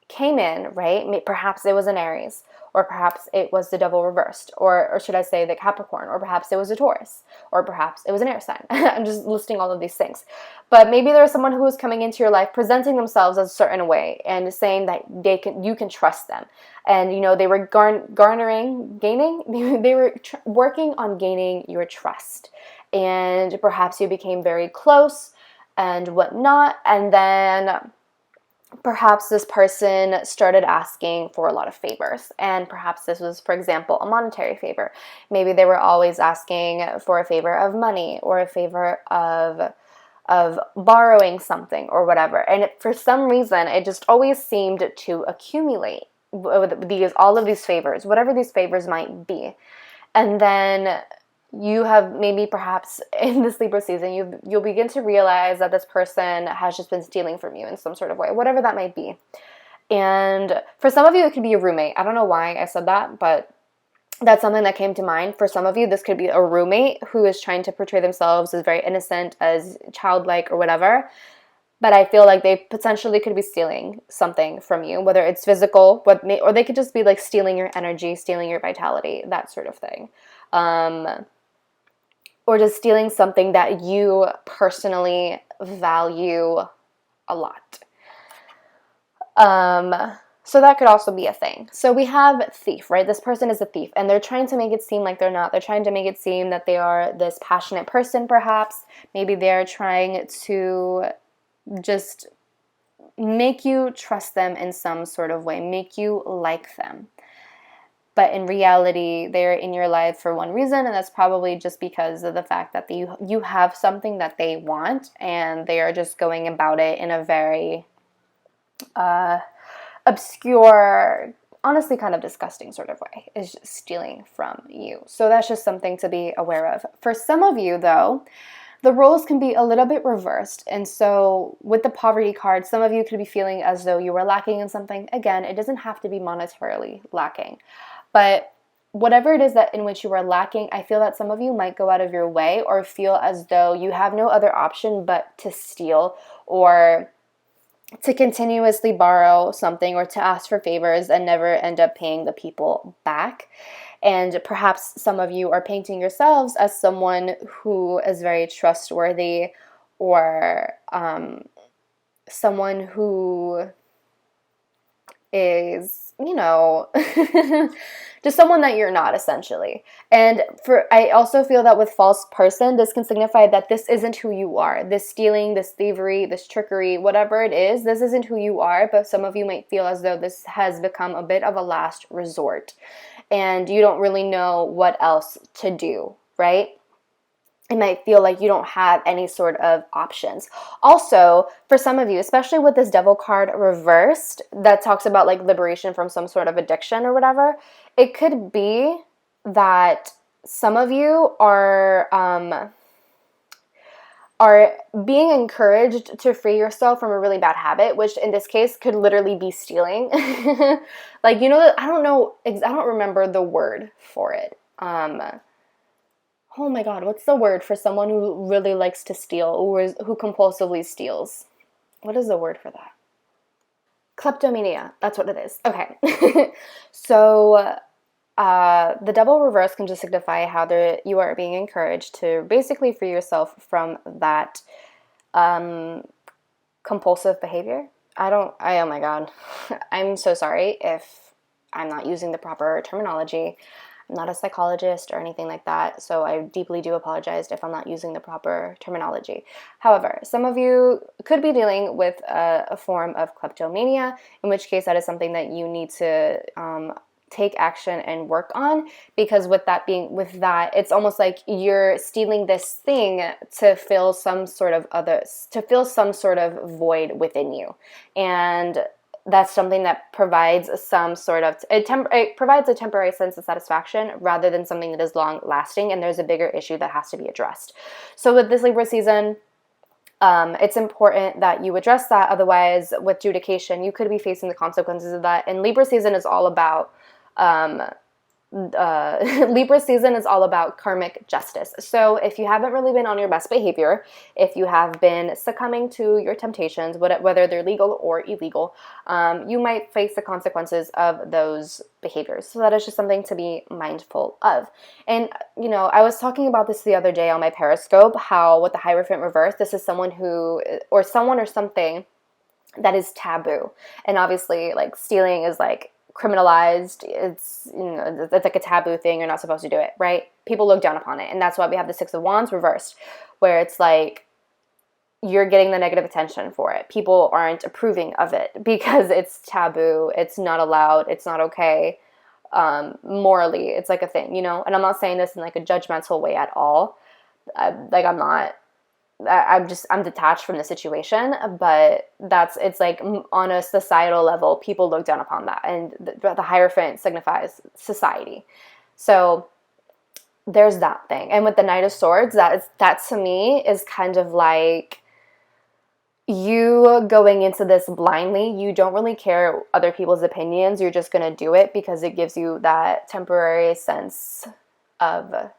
came in, right? Perhaps it was an Aries, or perhaps it was the devil reversed, or should I say the Capricorn, or perhaps it was a Taurus, or perhaps it was an air sign. I'm just listing all of these things. But maybe there was someone who was coming into your life presenting themselves a certain way and saying that you can trust them. And, they were they were working on gaining your trust. And perhaps you became very close and whatnot. And then perhaps this person started asking for a lot of favors. And perhaps this was, for example, a monetary favor. Maybe they were always asking for a favor of money, or a favor of borrowing something or whatever. And for some reason, it just always seemed to accumulate with all of these favors, whatever these favors might be. And then you have maybe perhaps in this Libra season, you'll begin to realize that this person has just been stealing from you in some sort of way, whatever that might be. And for some of you, it could be a roommate. I don't know why I said that, but that's something that came to mind. For some of you, this could be a roommate who is trying to portray themselves as very innocent, as childlike, or whatever. But I feel like they potentially could be stealing something from you, whether it's physical, or they could just be like stealing your energy, stealing your vitality, that sort of thing. Or just stealing something that you personally value a lot. So that could also be a thing. So we have thief, right? This person is a thief, and they're trying to make it seem like they're not. They're trying to make it seem that they are this passionate person, perhaps. Maybe they're trying to just make you trust them in some sort of way, make you like them. But in reality, they're in your life for one reason, and that's probably just because of the fact that you have something that they want, and they are just going about it in a very obscure, honestly kind of disgusting sort of way, is just stealing from you. So that's just something to be aware of. For some of you, though, the roles can be a little bit reversed. And so with the poverty card, some of you could be feeling as though you were lacking in something. Again, it doesn't have to be monetarily lacking. But whatever it is that in which you are lacking, I feel that some of you might go out of your way or feel as though you have no other option but to steal, or to continuously borrow something, or to ask for favors and never end up paying the people back. And perhaps some of you are painting yourselves as someone who is very trustworthy, or someone who is, just someone that you're not, essentially. And I also feel that with false person, this can signify that this isn't who you are. This stealing, this thievery, this trickery, whatever it is, this isn't who you are. But some of you might feel as though this has become a bit of a last resort, and you don't really know what else to do, right? It might feel like you don't have any sort of options. Also, for some of you, especially with this devil card reversed, that talks about like liberation from some sort of addiction or whatever, it could be that some of you are being encouraged to free yourself from a really bad habit, which in this case could literally be stealing. Like, I don't remember the word for it. Oh my God, what's the word for someone who really likes to steal, or who compulsively steals? What is the word for that? Kleptomania. That's what it is. Okay. So the devil reverse can just signify how you are being encouraged to basically free yourself from that compulsive behavior. Oh my God. I'm so sorry if I'm not using the proper terminology. I'm not a psychologist or anything like that, so I deeply do apologize if I'm not using the proper terminology. However, some of you could be dealing with a form of kleptomania, in which case that is something that you need to take action and work on, because with that, it's almost like you're stealing this thing to fill some sort of void within you. And that's something that provides some sort of, it provides a temporary sense of satisfaction rather than something that is long lasting, and there's a bigger issue that has to be addressed. So with this Libra season, it's important that you address that. Otherwise, with judication, you could be facing the consequences of that. And Libra season is all about Libra season is all about karmic justice. So if you haven't really been on your best behavior, if you have been succumbing to your temptations, whether they're legal or illegal, you might face the consequences of those behaviors. So that is just something to be mindful of. And, I was talking about this the other day on my Periscope, how with the Hierophant reverse, this is someone or something that is taboo. And obviously, like, stealing is like criminalized. It's like a taboo thing. You're not supposed to do it, right? People look down upon it, and that's why we have the Six of Wands reversed, where it's like you're getting the negative attention for it. People aren't approving of it because it's taboo. It's not allowed. It's not okay. Morally, it's like a thing, and I'm not saying this in like a judgmental way at all. I'm detached from the situation, but it's like on a societal level, people look down upon that, and the Hierophant signifies society. So there's that thing. And with the Knight of Swords, that to me is kind of like you going into this blindly. You don't really care other people's opinions. You're just going to do it because it gives you that temporary sense of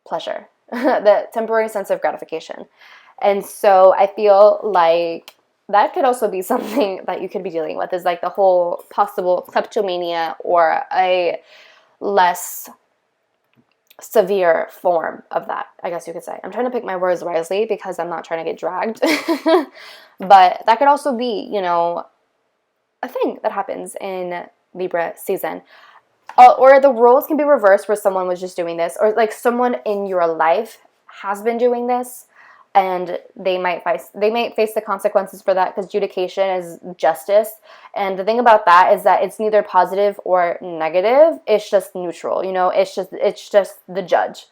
pleasure. The temporary sense of gratification. And so I feel like that could also be something that you could be dealing with, is like the whole possible kleptomania or a less severe form of that, I guess you could say. I'm trying to pick my words wisely because I'm not trying to get dragged. But that could also be, a thing that happens in Libra season. Or the roles can be reversed where someone was just doing this, or like someone in your life has been doing this, and they might face the consequences for that, because judication is justice. And the thing about that is that it's neither positive or negative. It's just neutral. It's just the judge,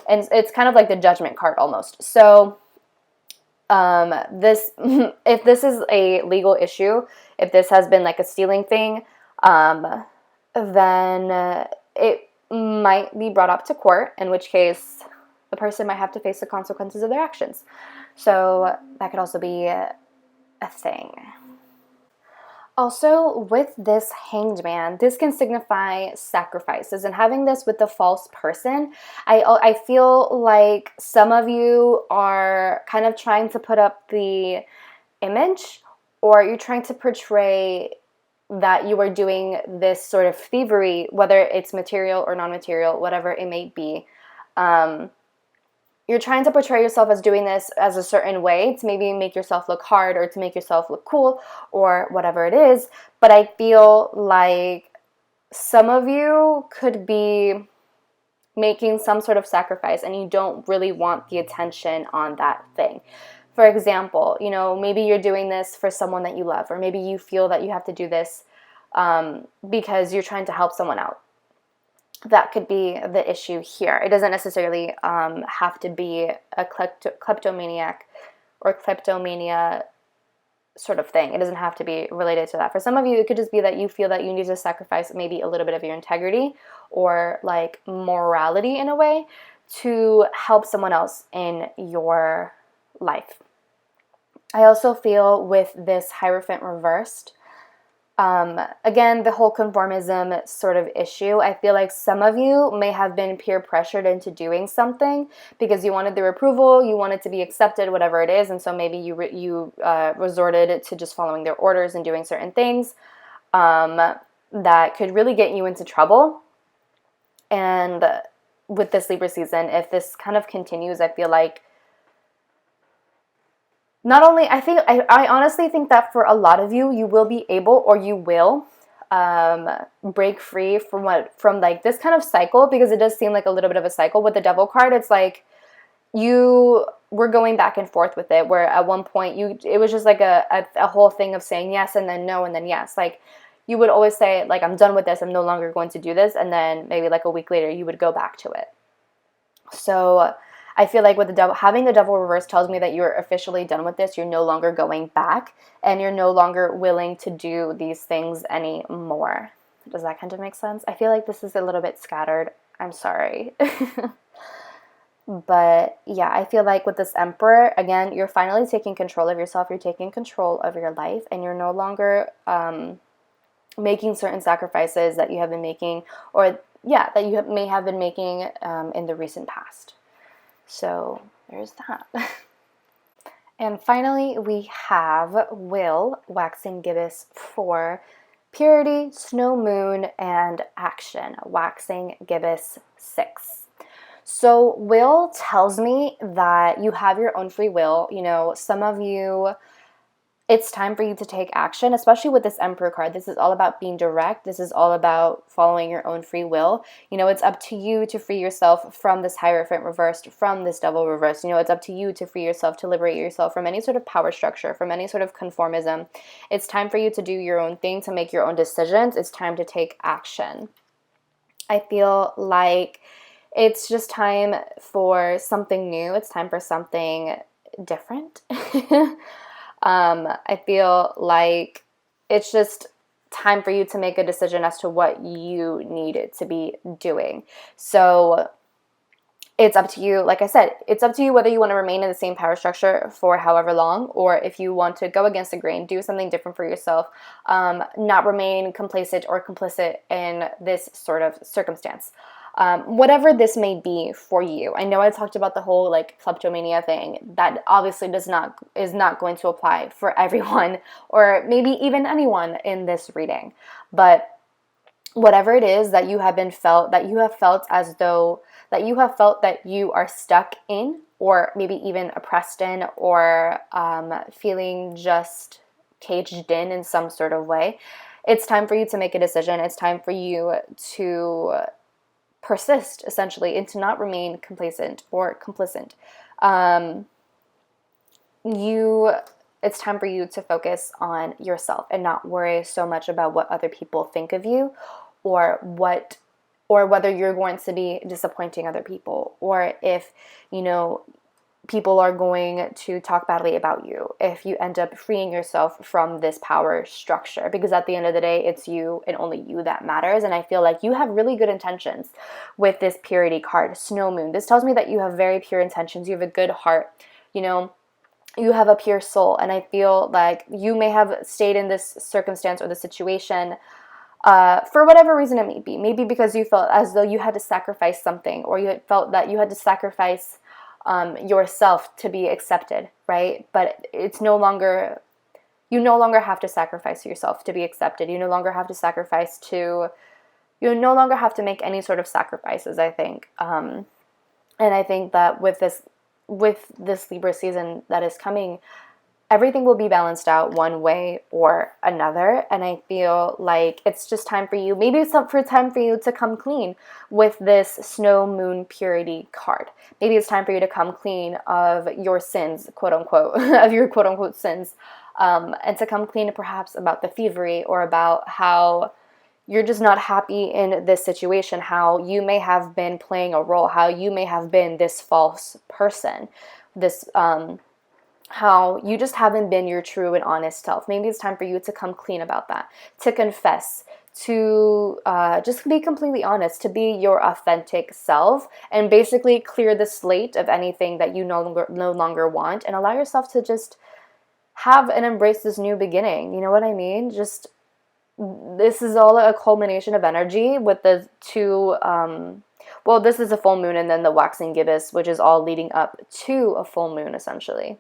and it's kind of like the judgment card almost. So if this is a legal issue, if this has been like a stealing thing, then it might be brought up to court, in which case the person might have to face the consequences of their actions. So that could also be a thing. Also, with this Hanged Man, this can signify sacrifices. And having this with the false person, I feel like some of you are kind of trying to put up the image, or you're trying to portray that you are doing this sort of thievery, whether it's material or non-material, whatever it may be. You're trying to portray yourself as doing this as a certain way to maybe make yourself look hard, or to make yourself look cool, or whatever it is. But I feel like some of you could be making some sort of sacrifice, and you don't really want the attention on that thing. For example, maybe you're doing this for someone that you love, or maybe you feel that you have to do this because you're trying to help someone out. That could be the issue here. It doesn't necessarily have to be a kleptomaniac or kleptomania sort of thing. It doesn't have to be related to that. For some of you, it could just be that you feel that you need to sacrifice maybe a little bit of your integrity or like morality in a way to help someone else in your life. I also feel with this Hierophant reversed, again, the whole conformism sort of issue, I feel like some of you may have been peer pressured into doing something because you wanted their approval, you wanted to be accepted, whatever it is, and so maybe you resorted to just following their orders and doing certain things that could really get you into trouble. And with this Libra season, if this kind of continues, I feel like I honestly think that for a lot of you, you will be able, or you will break free from like this kind of cycle, because it does seem like a little bit of a cycle with the Devil card. It's like you were going back and forth with it, where at one point it was just like a whole thing of saying yes and then no and then yes. Like you would always say, like, I'm done with this, I'm no longer going to do this, and then maybe like a week later you would go back to it. So I feel like with the Devil, having the Devil reverse tells me that you're officially done with this. You're no longer going back, and you're no longer willing to do these things anymore. Does that kind of make sense? I feel like this is a little bit scattered. I'm sorry. But yeah, I feel like with this Emperor, again, you're finally taking control of yourself. You're taking control of your life, and you're no longer making certain sacrifices that you have been making, or yeah, that you may have been making in the recent past. So there's that. And finally, we have Will, waxing gibbous for purity, snow moon, and action, waxing gibbous 6. So Will tells me that you have your own free will. You know, some of you, it's time for you to take action, especially with this Emperor card. This is all about being direct. This is all about following your own free will. You know, it's up to you to free yourself from this Hierophant reversed, from this Devil reversed. You know, it's up to you to free yourself, to liberate yourself from any sort of power structure, from any sort of conformism. It's time for you to do your own thing, to make your own decisions. It's time to take action. I feel like it's just time for something new. It's time for something different. I feel like it's just time for you to make a decision as to what you need to be doing. So it's up to you. Like I said, it's up to you whether you want to remain in the same power structure for however long, or if you want to go against the grain, do something different for yourself, not remain complacent or complicit in this sort of circumstance. Whatever this may be for you. I know I talked about the whole like kleptomania thing. That obviously is not going to apply for everyone, or maybe even anyone in this reading. But whatever it is that you have felt as though that you have felt that you are stuck in, or maybe even oppressed in, or feeling just caged in some sort of way, it's time for you to make a decision. It's time for you to persist, essentially, and to not remain complacent or complicit. It's time for you to focus on yourself and not worry so much about what other people think of you, or whether you're going to be disappointing other people, or if, you know, people are going to talk badly about you, if you end up freeing yourself from this power structure, because at the end of the day, it's you and only you that matters. And I feel like you have really good intentions with this purity card, Snow Moon. This tells me that you have very pure intentions. You have a good heart, you know, you have a pure soul. And I feel like you may have stayed in this circumstance or the situation for whatever reason it may be. Maybe because you felt as though you had to sacrifice something, or you felt that you had to sacrifice yourself to be accepted, right? But it's no longer, you no longer have to sacrifice yourself to be accepted. You no longer have to you no longer have to make any sort of sacrifices, I think. And I think that with this Libra season that is coming, everything will be balanced out one way or another. And I feel like it's just time for you, maybe it's time for you to come clean with this Snow Moon purity card. Maybe it's time for you to come clean of your sins, quote unquote, of your quote unquote sins, and to come clean perhaps about the thievery, or about how you're just not happy in this situation, how you may have been playing a role, how you may have been this false person, this how you just haven't been your true and honest self. Maybe it's time for you to come clean about that, to confess, to just be completely honest, to be your authentic self, and basically clear the slate of anything that you no longer want, and allow yourself to just have and embrace this new beginning. You know what I mean? Just, this is all a culmination of energy with the two, well, this is a full moon, and then the waxing gibbous, which is all leading up to a full moon, essentially.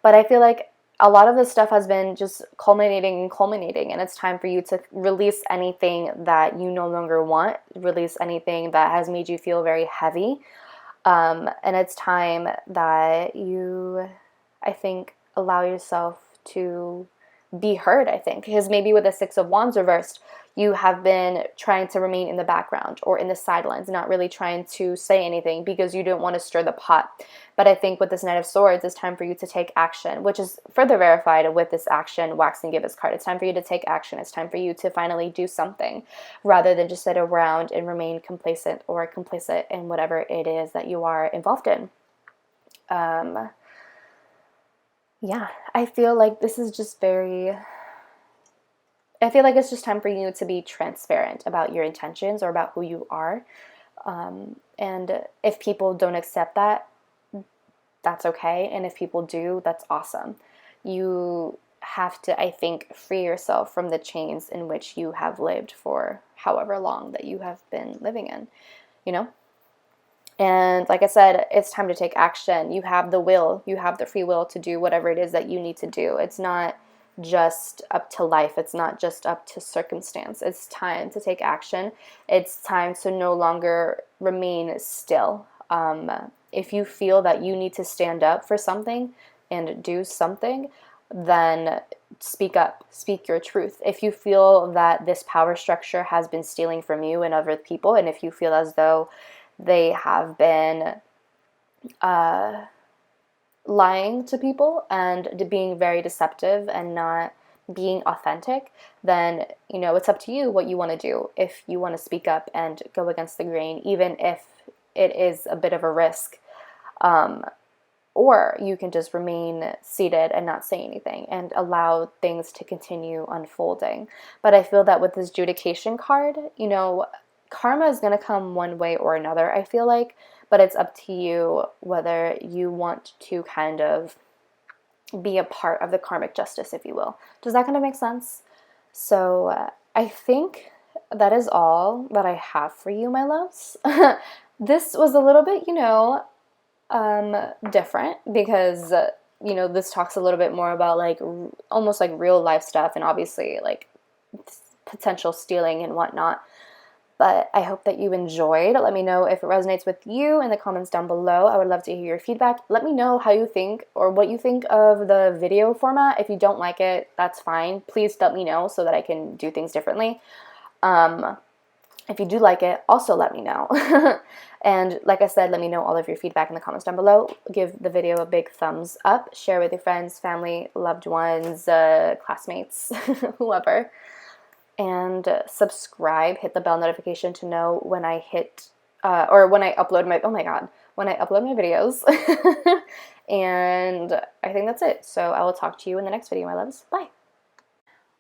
But I feel like a lot of this stuff has been just culminating, and it's time for you to release anything that you no longer want, release anything that has made you feel very heavy, and it's time that you, I think, allow yourself to be heard, I think. Because maybe with the Six of Wands reversed, you have been trying to remain in the background or in the sidelines, not really trying to say anything because you don't want to stir the pot. But I think with this Knight of Swords, it's time for you to take action, which is further verified with this action Wax and Gibbous card. It's time for you to take action. It's time for you to finally do something rather than just sit around and remain complacent or complicit in whatever it is that you are involved in. Yeah, I feel like this is just I feel like it's just time for you to be transparent about your intentions or about who you are. And if people don't accept that, that's okay. And if people do, that's awesome. You have to, I think, free yourself from the chains in which you have lived for however long that you have been living in, you know? And like I said, it's time to take action. You have the will, you have the free will to do whatever it is that you need to do. It's not just up to life. It's not just up to circumstance. It's time to take action. It's time to no longer remain still. If you feel that you need to stand up for something and do something, then speak up, speak your truth. If you feel that this power structure has been stealing from you and other people, and if you feel as though they have been lying to people and being very deceptive and not being authentic, then, you know, it's up to you what you want to do. If you want to speak up and go against the grain, even if it is a bit of a risk, or you can just remain seated and not say anything and allow things to continue unfolding. But I feel that with this Judication card, you know, karma is going to come one way or another, I feel like, but it's up to you whether you want to kind of be a part of the karmic justice, if you will. Does that kind of make sense? So I think that is all that I have for you, my loves. This was a little bit, you know, different because, you know, this talks a little bit more about like almost like real life stuff and obviously like potential stealing and whatnot. But I hope that you enjoyed. Let me know if it resonates with you in the comments down below. I would love to hear your feedback. Let me know how you think or what you think of the video format. If you don't like it, that's fine. Please let me know so that I can do things differently. If you do like it, also let me know. And like I said, let me know all of your feedback in the comments down below. Give the video a big thumbs up. Share with your friends, family, loved ones, classmates, whoever. And subscribe, hit the bell notification to know when I hit, or when I upload my, oh my god, when I upload my videos. And I think that's it. So I will talk to you in the next video, my loves. Bye.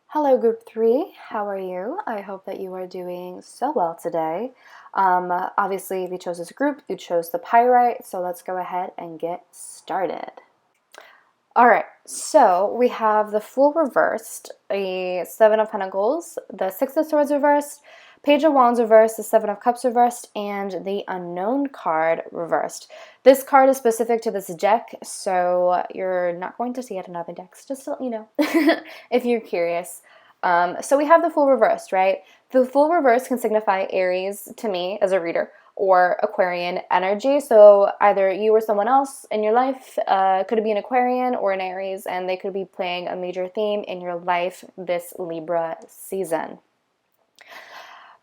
Hello, group 3. How are you? I hope that you are doing so well today. Obviously, if you chose this group, you chose the pyrite. So let's go ahead and get started. All right, so we have the Fool reversed, a Seven of Pentacles, the Six of Swords reversed, Page of Wands reversed, the Seven of Cups reversed, and the Unknown card reversed. This card is specific to this deck, so you're not going to see it in other decks, just to let you know, if you're curious. So we have the Fool reversed, right? The Fool reversed can signify Aries to me as a reader, or Aquarian energy. So either you or someone else in your life could be an Aquarian or an Aries, and they could be playing a major theme in your life this Libra season.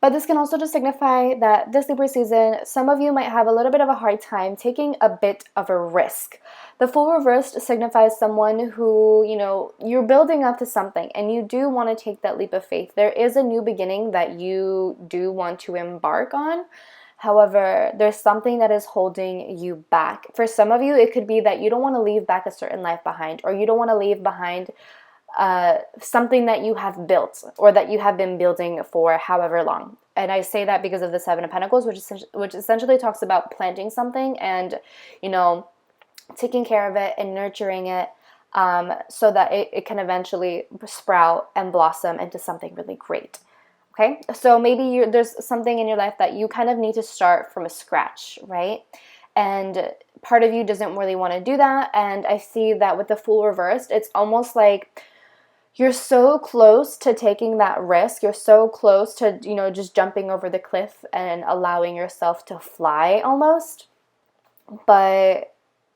But this can also just signify that this Libra season, some of you might have a little bit of a hard time taking a bit of a risk. The Fool reversed signifies someone who, you know, you're building up to something and you do want to take that leap of faith. There is a new beginning that you do want to embark on. However, there's something that is holding you back. For some of you, it could be that you don't want to leave back a certain life behind, or you don't want to leave behind something that you have built or that you have been building for however long. And I say that because of the Seven of Pentacles, which essentially talks about planting something and, you know, taking care of it and nurturing it so that it can eventually sprout and blossom into something really great. Okay, so maybe there's something in your life that you kind of need to start from a scratch, right? And part of you doesn't really want to do that. And I see that with the Fool reversed, it's almost like you're so close to taking that risk. You're so close to, you know, just jumping over the cliff and allowing yourself to fly almost. But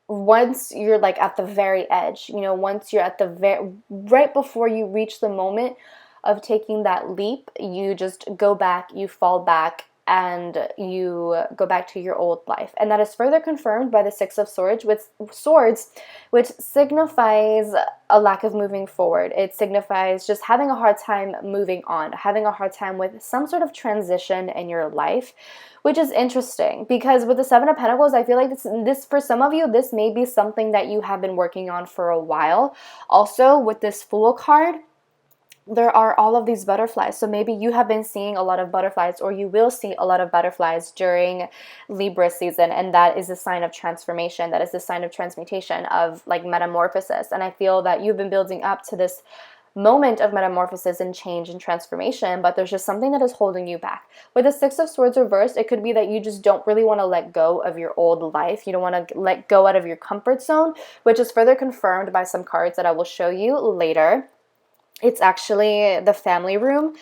once you're like at the very edge, you know, once you're at the right before you reach the moment of taking that leap, you just go back, you fall back, and you go back to your old life. And that is further confirmed by the Six of Swords, which signifies a lack of moving forward. It signifies just having a hard time moving on, having a hard time with some sort of transition in your life, which is interesting because with the Seven of Pentacles, I feel like this for some of you, this may be something that you have been working on for a while. Also, with this Fool card, there are all of these butterflies. So maybe you have been seeing a lot of butterflies, or you will see a lot of butterflies during Libra season, and that is a sign of transformation. That is a sign of transmutation, of like metamorphosis. And I feel that you've been building up to this moment of metamorphosis and change and transformation, but there's just something that is holding you back. With the Six of Swords reversed, it could be that you just don't really want to let go of your old life. You don't want to let go out of your comfort zone, which is further confirmed by some cards that I will show you later. It's actually the family room.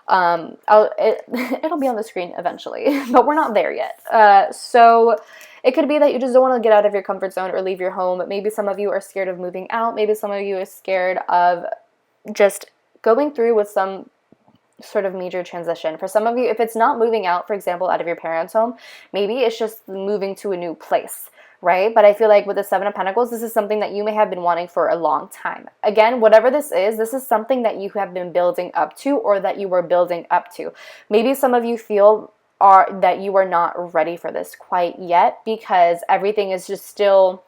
It'll be on the screen eventually, but we're not there yet. So it could be that you just don't want to get out of your comfort zone or leave your home. Maybe some of you are scared of moving out. Maybe some of you are scared of just going through with some sort of major transition. For some of you, if it's not moving out, for example, out of your parents' home, maybe it's just moving to a new place, right? But I feel like with the Seven of Pentacles, this is something that you may have been wanting for a long time. Again, whatever this is something that you have been building up to, or that you were building up to. Maybe some of you feel that you are not ready for this quite yet, because everything is just still,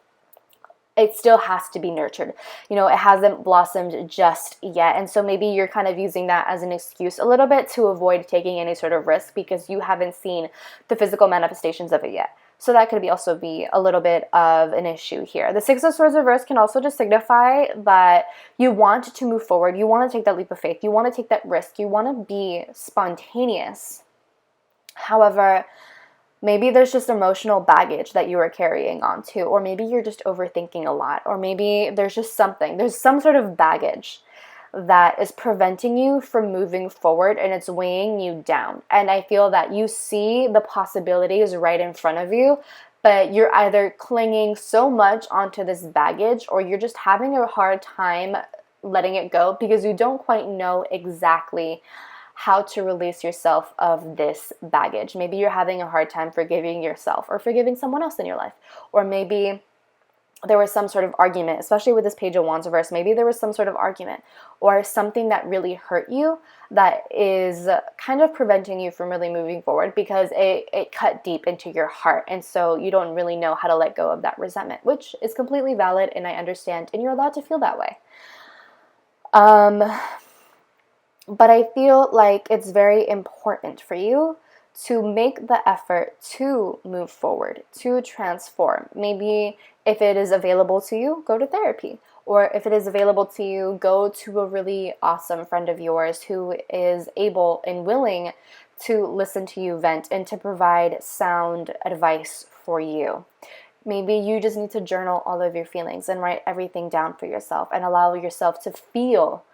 it still has to be nurtured. You know, it hasn't blossomed just yet. And so maybe you're kind of using that as an excuse a little bit to avoid taking any sort of risk, because you haven't seen the physical manifestations of it yet. So that could also be a little bit of an issue here. The Six of Swords reverse can also just signify that you want to move forward. You want to take that leap of faith. You want to take that risk. You want to be spontaneous. However, maybe there's just emotional baggage that you are carrying on to, or maybe you're just overthinking a lot, or maybe there's just something, there's some sort of baggage that is preventing you from moving forward, and it's weighing you down. And I feel that you see the possibilities right in front of you, but you're either clinging so much onto this baggage, or you're just having a hard time letting it go because you don't quite know exactly how to release yourself of this baggage. Maybe you're having a hard time forgiving yourself or forgiving someone else in your life. Or maybe there was some sort of argument, especially with this Page of Wands reverse. Maybe there was some sort of argument or something that really hurt you that is kind of preventing you from really moving forward, because it cut deep into your heart. And so you don't really know how to let go of that resentment, which is completely valid, and I understand, and you're allowed to feel that way. But I feel like it's very important for you to make the effort to move forward, to transform. Maybe if it is available to you, go to therapy. Or if it is available to you, go to a really awesome friend of yours who is able and willing to listen to you vent and to provide sound advice for you. Maybe you just need to journal all of your feelings and write everything down for yourself and allow yourself to feel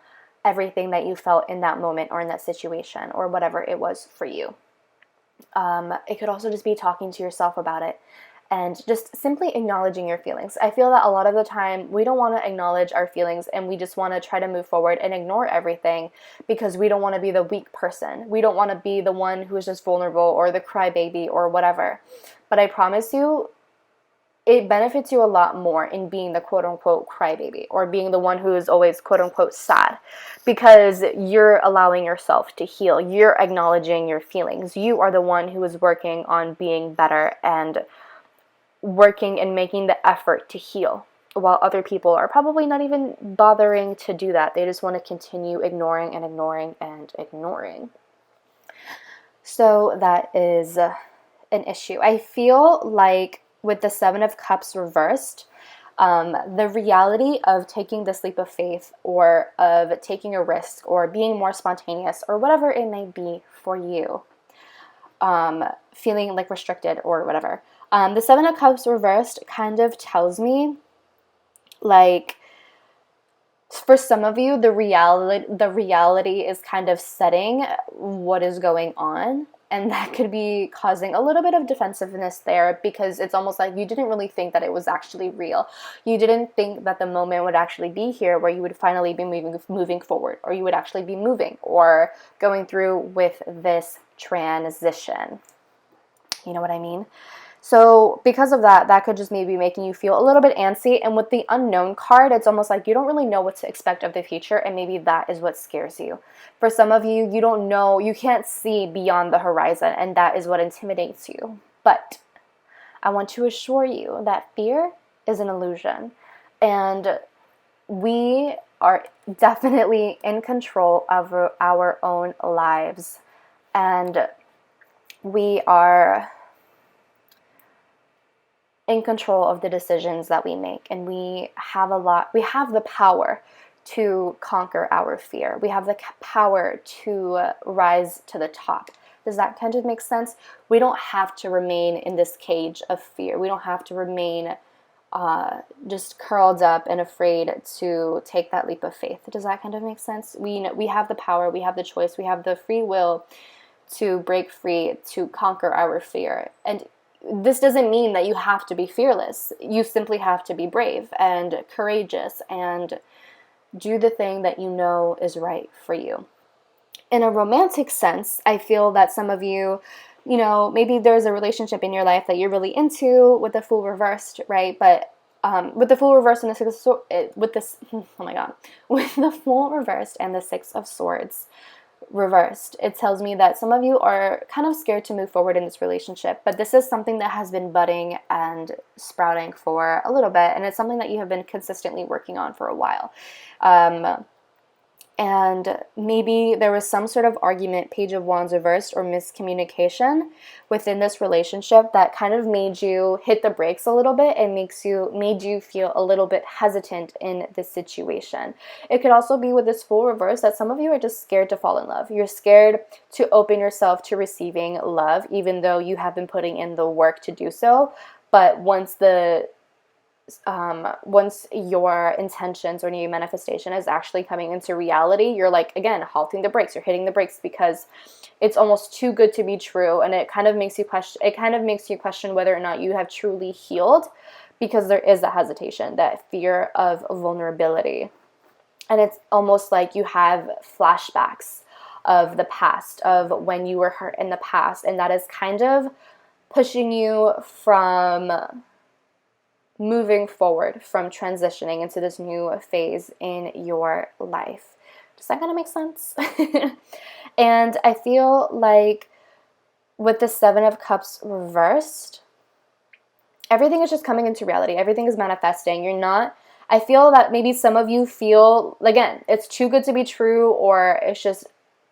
everything that you felt in that moment or in that situation or whatever it was for you. It could also just be talking to yourself about it and just simply acknowledging your feelings. I feel that a lot of the time we don't want to acknowledge our feelings, and we just want to try to move forward and ignore everything because we don't want to be the weak person. We don't want to be the one who is just vulnerable or the crybaby or whatever. But I promise you, it benefits you a lot more in being the quote-unquote crybaby or being the one who is always quote-unquote sad, because you're allowing yourself to heal. You're acknowledging your feelings. You are the one who is working on being better and working and making the effort to heal, while other people are probably not even bothering to do that. They just want to continue ignoring and ignoring and ignoring. So that is an issue. I feel like with the Seven of Cups reversed, the reality of taking this leap of faith or of taking a risk or being more spontaneous or whatever it may be for you, feeling like restricted or whatever. The Seven of Cups reversed kind of tells me, like, for some of you, the reality is kind of setting what is going on. And that could be causing a little bit of defensiveness there, because it's almost like you didn't really think that it was actually real. You didn't think that the moment would actually be here where you would finally be moving forward, or you would actually be moving or going through with this transition. You know what I mean? So because of that, that could just maybe making you feel a little bit antsy. And with the unknown card, it's almost like you don't really know what to expect of the future, and maybe that is what scares you. For some of you, you don't know, you can't see beyond the horizon, and that is what intimidates you. But I want to assure you that fear is an illusion, and we are definitely in control of our own lives, and we are in control of the decisions that we make, and we have the power to conquer our fear. We have the power to rise to the top. Does that kind of make sense? We don't have to remain in this cage of fear. We don't have to remain just curled up and afraid to take that leap of faith. Does that kind of make sense? We have the power, we have the choice, we have the free will to break free, to conquer our fear. And this doesn't mean that you have to be fearless. You simply have to be brave and courageous and do the thing that you know is right for you. In a romantic sense, I feel that some of you, maybe there's a relationship in your life that you're really into with the Fool reversed, right? But with the Fool reversed and the Six of Swords, with the Fool reversed and the Six of Swords reversed, it tells me that some of you are kind of scared to move forward in this relationship, but this is something that has been budding and sprouting for a little bit, and it's something that you have been consistently working on for a while. And maybe there was some sort of argument, Page of Wands reversed, or miscommunication within this relationship that kind of made you hit the brakes a little bit and made you feel a little bit hesitant in this situation. It could also be with this Fool reverse that some of you are just scared to fall in love. You're scared to open yourself to receiving love, even though you have been putting in the work to do so. But once your intentions or your manifestation is actually coming into reality, you're like, again, halting the brakes. You're hitting the brakes because it's almost too good to be true, and it kind of makes you question whether or not you have truly healed, because there is a hesitation, that fear of vulnerability. And it's almost like you have flashbacks of the past, of when you were hurt in the past, and that is kind of pushing you from moving forward, from transitioning into this new phase in your life. Does that kind of make sense? And I feel like with the Seven of Cups reversed, everything is just coming into reality. Everything is manifesting. I feel that maybe some of you feel, again, it's too good to be true, or it's just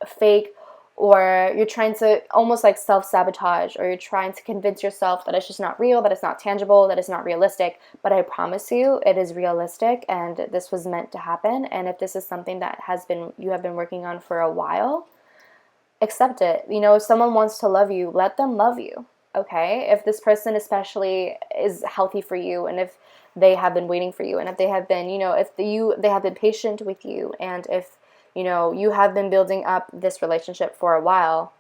fake, or you're trying to almost like self-sabotage, or you're trying to convince yourself that it's just not real, that it's not tangible, that it's not realistic. But I promise you, it is realistic, and this was meant to happen. And if this is something that you have been working on for a while, accept it. If someone wants to love you, let them love you, okay? If this person especially is healthy for you, and if they have been waiting for you, and if they have been, they have been patient with you, and if you have been building up this relationship for a while,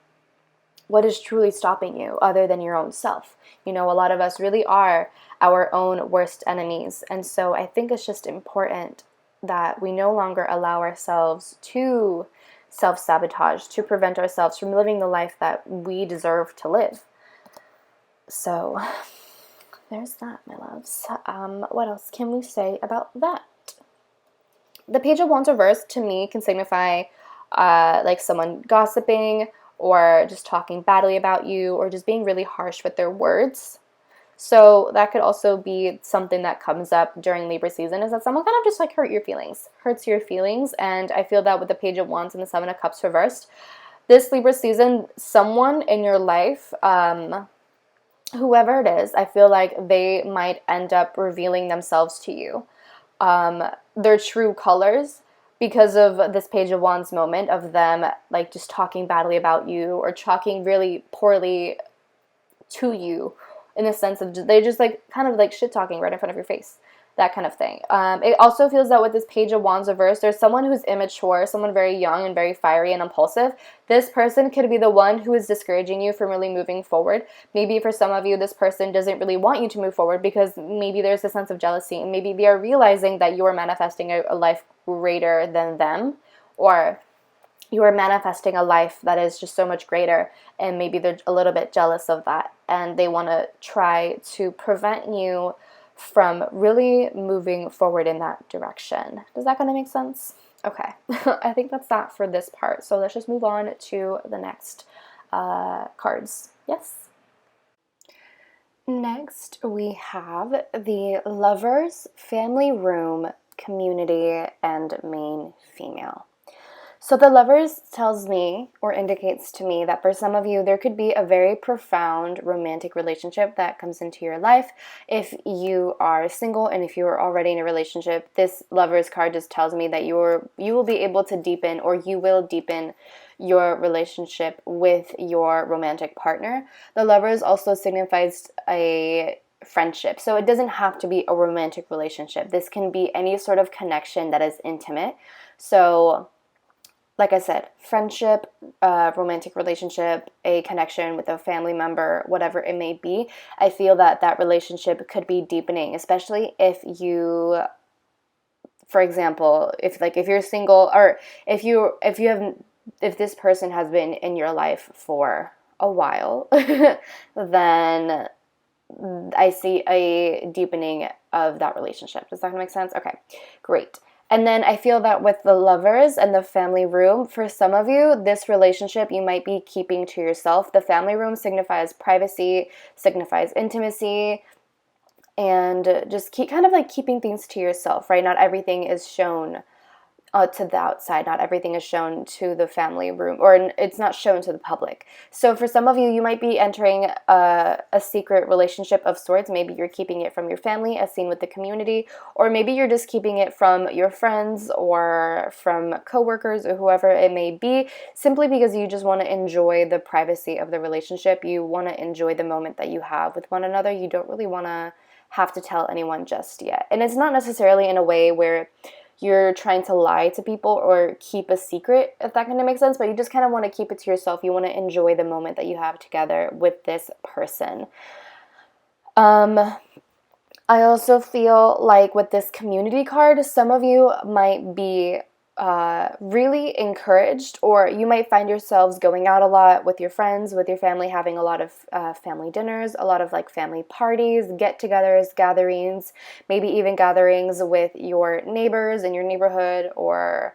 what is truly stopping you other than your own self? A lot of us really are our own worst enemies. And so I think it's just important that we no longer allow ourselves to self-sabotage, to prevent ourselves from living the life that we deserve to live. So there's that, my loves. What else can we say about that? The Page of Wands reversed to me can signify like someone gossiping, or just talking badly about you, or just being really harsh with their words. So that could also be something that comes up during Libra season, is that someone kind of just like hurts your feelings. And I feel that with the Page of Wands and the Seven of Cups reversed, this Libra season, someone in your life, whoever it is, I feel like they might end up revealing themselves to you. Their true colors, because of this Page of Wands moment of them like just talking badly about you, or talking really poorly to you, in the sense of they just like kind of like shit talking right in front of your face. that kind of thing. It also feels that with this Page of Wands reversed, there's someone who's immature, someone very young and very fiery and impulsive. This person could be the one who is discouraging you from really moving forward. Maybe for some of you, this person doesn't really want you to move forward because maybe there's a sense of jealousy, and maybe they are realizing that you are manifesting a life greater than them, or you are manifesting a life that is just so much greater, and maybe they're a little bit jealous of that, and they want to try to prevent you from really moving forward in that direction. Does that kind of make sense? Okay, I think that's that for this part. So let's just move on to the next cards. Yes? Next, we have the Lovers, Family Room, Community, and Main Female. So the Lovers tells me, or indicates to me, that for some of you, there could be a very profound romantic relationship that comes into your life. If you are single and if you are already in a relationship, this Lovers card just tells me that you will be able to deepen, or you will deepen your relationship with your romantic partner. The Lovers also signifies a friendship. So it doesn't have to be a romantic relationship. This can be any sort of connection that is intimate. So like I said, friendship, romantic relationship, a connection with a family member, whatever it may be, I feel that that relationship could be deepening, especially if you, for example, if you're single, or if this person has been in your life for a while, then I see a deepening of that relationship. Does that make sense? Okay, great. And then I feel that with the Lovers and the Family Room, for some of you, this relationship you might be keeping to yourself. The Family Room signifies privacy, signifies intimacy, and just keeping things to yourself, right? Not everything is shown to the outside. Not everything is shown to the family room, or it's not shown to the public. So for some of you, you might be entering a secret relationship of sorts. Maybe you're keeping it from your family, as seen with the community, or maybe you're just keeping it from your friends or from coworkers or whoever it may be, simply because you just want to enjoy the privacy of the relationship. You want to enjoy the moment that you have with one another. You don't really want to have to tell anyone just yet. And it's not necessarily in a way where you're trying to lie to people or keep a secret, if that kind of makes sense, but you just kind of want to keep it to yourself. You want to enjoy the moment that you have together with this person. I also feel like with this community card, some of you might be really encouraged, or you might find yourselves going out a lot with your friends, with your family, having a lot of family dinners, a lot of family parties, get-togethers, gatherings, maybe even gatherings with your neighbors in your neighborhood, or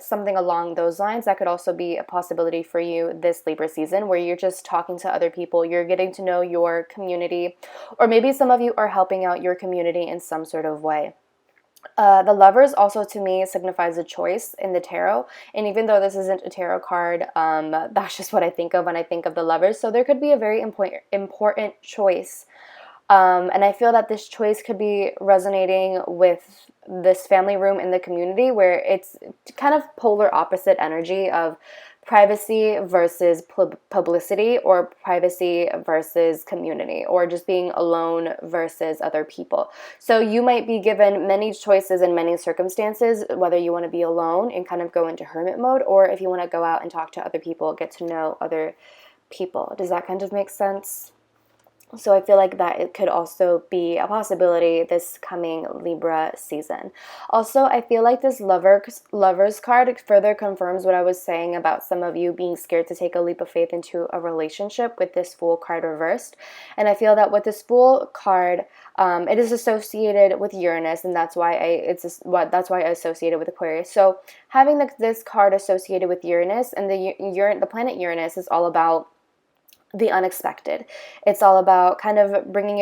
something along those lines. That could also be a possibility for you this Libra season, where you're just talking to other people, you're getting to know your community, or maybe some of you are helping out your community in some sort of way. The Lovers also to me signifies a choice in the tarot, and even though this isn't a tarot card, that's just what I think of when I think of the Lovers. So there could be a very important choice, and I feel that this choice could be resonating with this family room in the community, where it's kind of polar opposite energy of privacy versus publicity, or privacy versus community, or just being alone versus other people. So you might be given many choices in many circumstances, whether you want to be alone and kind of go into hermit mode, or if you want to go out and talk to other people, get to know other people. Does that kind of make sense? So I feel like that it could also be a possibility this coming Libra season. Also, I feel like this Lovers card further confirms what I was saying about some of you being scared to take a leap of faith into a relationship with this Fool card reversed. And I feel that with this Fool card, it is associated with Uranus, and that's why I associate it with Aquarius. So having this card associated with Uranus, and the planet Uranus is all about the unexpected. It's all about kind of bringing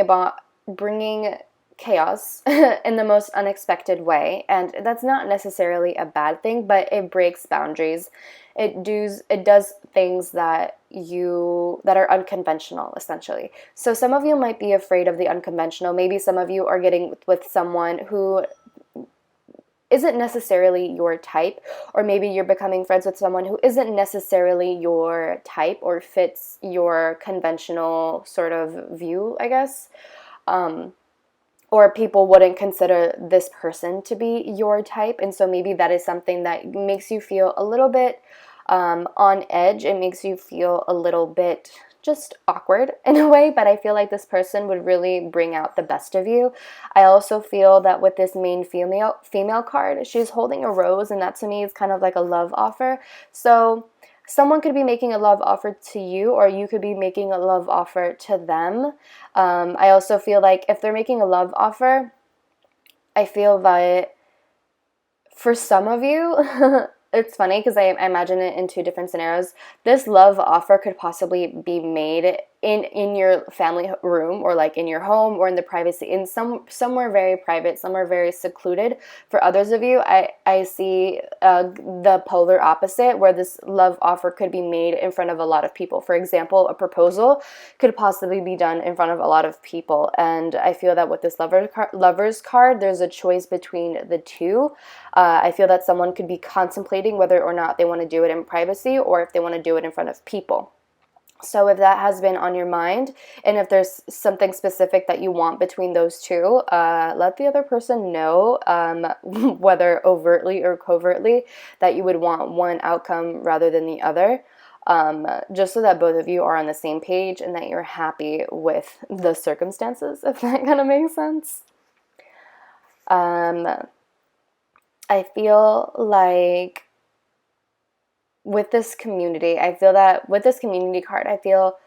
chaos in the most unexpected way, and that's not necessarily a bad thing, but it breaks boundaries. It does things that are unconventional, essentially. So some of you might be afraid of the unconventional. Maybe some of you are getting with someone who isn't necessarily your type, or maybe you're becoming friends with someone who isn't necessarily your type or fits your conventional sort of view, I guess. or people wouldn't consider this person to be your type. And so maybe that is something that makes you feel a little bit on edge. It makes you feel a little bit just awkward in a way, but I feel like this person would really bring out the best of you. I also feel that with this main female card, she's holding a rose, and that to me is kind of like a love offer. So someone could be making a love offer to you, or you could be making a love offer to them. I also feel like if they're making a love offer, I feel that for some of you, it's funny because I imagine it in two different scenarios. This love offer could possibly be made in your family room, or like in your home, or in the privacy, in somewhere very private, somewhere very secluded. For others of you, I see the polar opposite, where this love offer could be made in front of a lot of people. For example, a proposal could possibly be done in front of a lot of people, and I feel that with this lover's card, there's a choice between the two. I feel that someone could be contemplating whether or not they want to do it in privacy, or if they want to do it in front of people. So if that has been on your mind, and if there's something specific that you want between those two, let the other person know, whether overtly or covertly, that you would want one outcome rather than the other, just so that both of you are on the same page and that you're happy with the circumstances, if that kind of makes sense. I feel like with this community, I feel that with this community card, I feel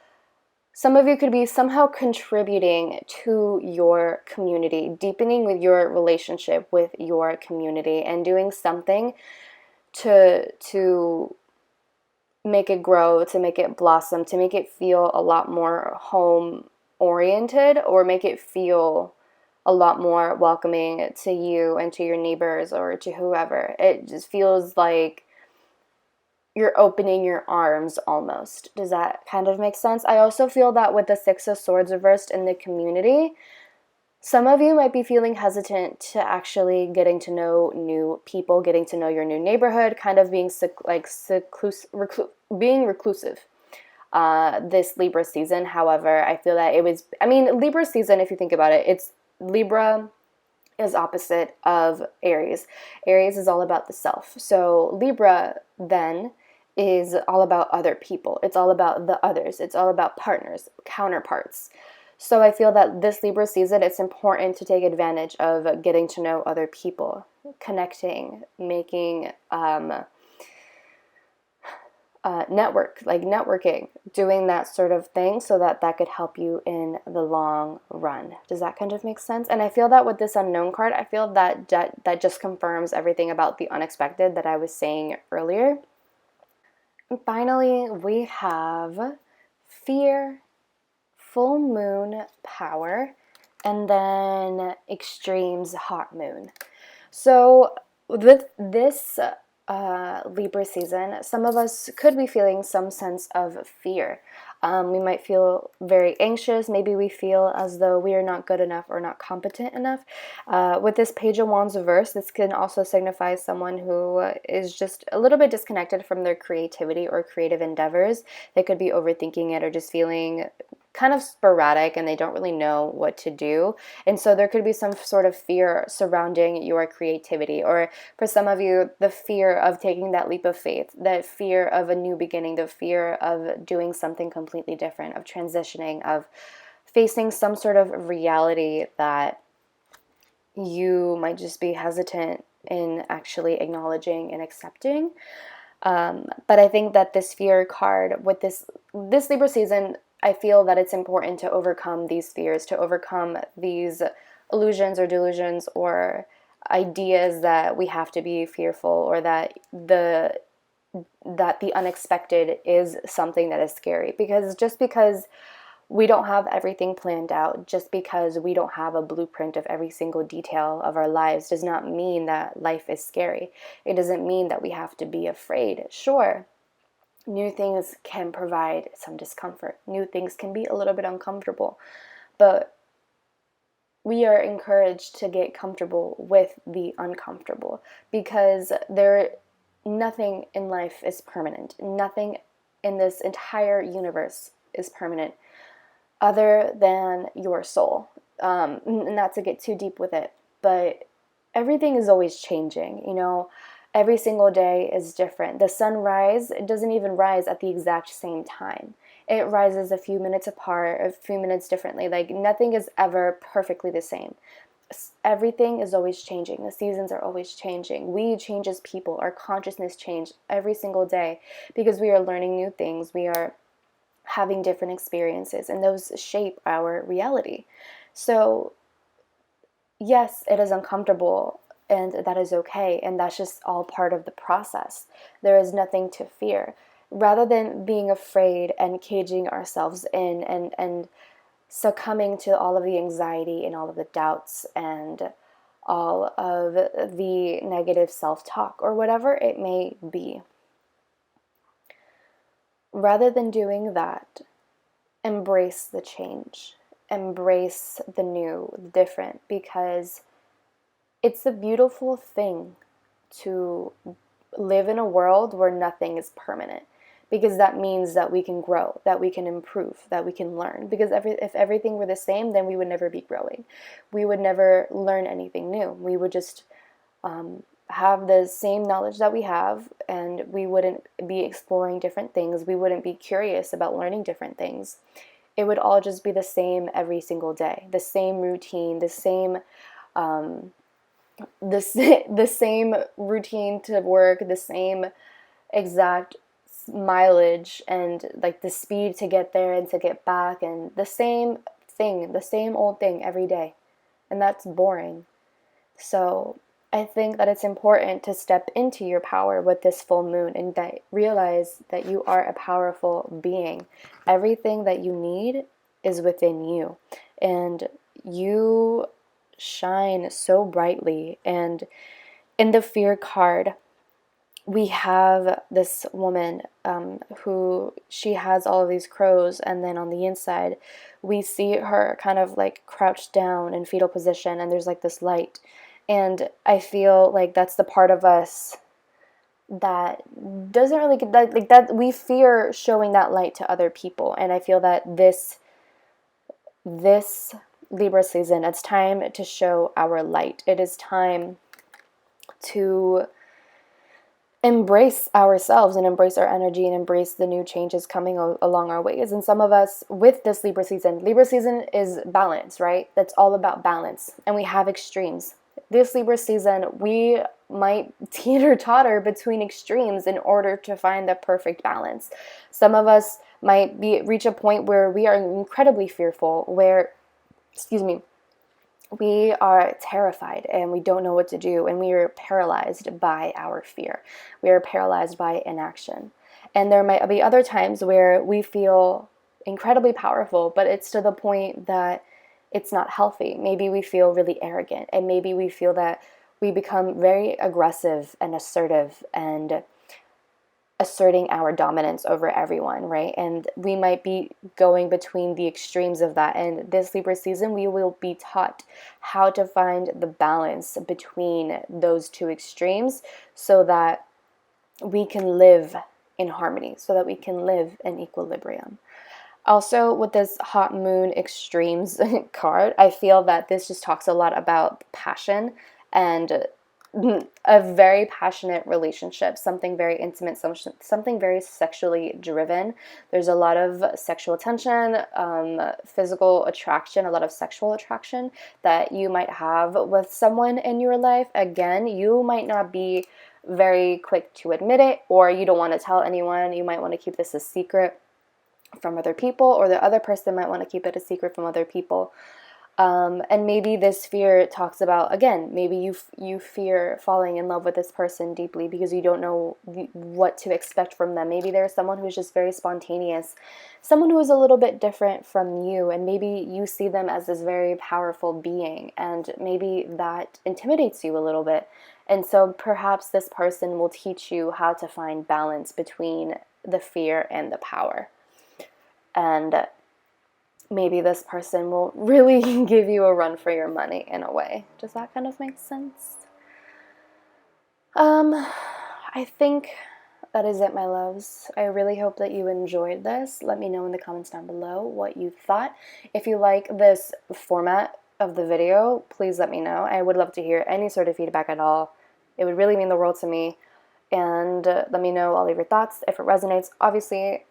some of you could be somehow contributing to your community, deepening with your relationship with your community, and doing something to make it grow, to make it blossom, to make it feel a lot more home oriented, or make it feel a lot more welcoming to you and to your neighbors or to whoever. It just feels like you're opening your arms almost. Does that kind of make sense? I also feel that with the Six of Swords reversed in the community, some of you might be feeling hesitant to actually getting to know new people, getting to know your new neighborhood, kind of being being reclusive this Libra season. However, I feel that Libra season, if you think about it, it's Libra is opposite of Aries. Aries is all about the self. So Libra then is all about other people. It's all about the others. It's all about partners, counterparts. So I feel that this Libra season, it's important to take advantage of getting to know other people, connecting, making networking, doing that sort of thing, so that could help you in the long run. Does that kind of make sense? And I feel that with this unknown card, I feel that just confirms everything about the unexpected that I was saying earlier. And finally, we have fear, full moon power, and then extremes hot moon. So with this Libra season, some of us could be feeling some sense of fear. We might feel very anxious. Maybe we feel as though we are not good enough or not competent enough. With this Page of Wands reverse, this can also signify someone who is just a little bit disconnected from their creativity or creative endeavors. They could be overthinking it, or just feeling kind of sporadic, and they don't really know what to do. And so there could be some sort of fear surrounding your creativity, or for some of you, the fear of taking that leap of faith, that fear of a new beginning, the fear of doing something completely different, of transitioning, of facing some sort of reality that you might just be hesitant in actually acknowledging and accepting. But I think that this fear card with this Libra season, I feel that it's important to overcome these fears, to overcome these illusions or delusions or ideas that we have to be fearful, or that the unexpected is something that is scary. Because just because we don't have everything planned out, just because we don't have a blueprint of every single detail of our lives, does not mean that life is scary. It doesn't mean that we have to be afraid. Sure, new things can provide some discomfort. New things can be a little bit uncomfortable. But we are encouraged to get comfortable with the uncomfortable, because nothing in life is permanent. Nothing in this entire universe is permanent. other than your soul. Not to get too deep with it, but everything is always changing, you know. Every single day is different. The sunrise, it doesn't even rise at the exact same time. It rises a few minutes apart, a few minutes differently. Like, nothing is ever perfectly the same. Everything is always changing. The seasons are always changing. We change as people. Our consciousness change every single day because we are learning new things. We are having different experiences, and those shape our reality. So yes, it is uncomfortable, and that is okay, and that's just all part of the process. There is nothing to fear. Rather than being afraid and caging ourselves in and succumbing to all of the anxiety and all of the doubts and all of the negative self-talk or whatever it may be, rather than doing that, embrace the change, embrace the new, the different, because it's a beautiful thing to live in a world where nothing is permanent, because that means that we can grow, that we can improve, that we can learn. Because if everything were the same, then we would never be growing. We would never learn anything new. We would just have the same knowledge that we have, and we wouldn't be exploring different things. We wouldn't be curious about learning different things. It would all just be the same every single day, the same routine, the same the same routine to work, the same exact mileage, and like the speed to get there and to get back, and the same thing, the same old thing every day. And that's boring. So I think that it's important to step into your power with this full moon and that realize that you are a powerful being. Everything that you need is within you, and you shine so brightly. And in the fear card, we have this woman who, she has all of these crows, and then on the inside we see her kind of like crouched down in fetal position, and there's like this light. And I feel like that's the part of us that doesn't really get that, like that we fear showing that light to other people. And I feel that this Libra season, it's time to show our light. It is time to embrace ourselves and embrace our energy and embrace the new changes coming along our ways. And some of us with this Libra season is balance, right? That's all about balance. And we have extremes. This Libra season, we might teeter-totter between extremes in order to find the perfect balance. Some of us might reach a point where we are incredibly fearful, where, we are terrified and we don't know what to do, and we are paralyzed by our fear. We are paralyzed by inaction. And there might be other times where we feel incredibly powerful, but it's to the point that it's not healthy. Maybe we feel really arrogant, and maybe we feel that we become very aggressive and assertive and asserting our dominance over everyone, right? And we might be going between the extremes of that. And this Libra season, we will be taught how to find the balance between those two extremes so that we can live in harmony, so that we can live in equilibrium. Also, with this hot moon extremes card, I feel that this just talks a lot about passion and a very passionate relationship, something very intimate, something very sexually driven. There's a lot of sexual tension, physical attraction, a lot of sexual attraction that you might have with someone in your life. Again, you might not be very quick to admit it, or you don't want to tell anyone. You might want to keep this a secret from other people, or the other person might want to keep it a secret from other people. And maybe this fear talks about, again, maybe you fear falling in love with this person deeply because you don't know what to expect from them. Maybe there's someone who's just very spontaneous, someone who is a little bit different from you, and maybe you see them as this very powerful being, and maybe that intimidates you a little bit. And so perhaps this person will teach you how to find balance between the fear and the power. And maybe this person will really give you a run for your money in a way. Does that kind of make sense? I think that is it, my loves. I really hope that you enjoyed this. Let me know in the comments down below what you thought. If you like this format of the video, please let me know. I would love to hear any sort of feedback at all. It would really mean the world to me. And let me know all of your thoughts. If it resonates, obviously,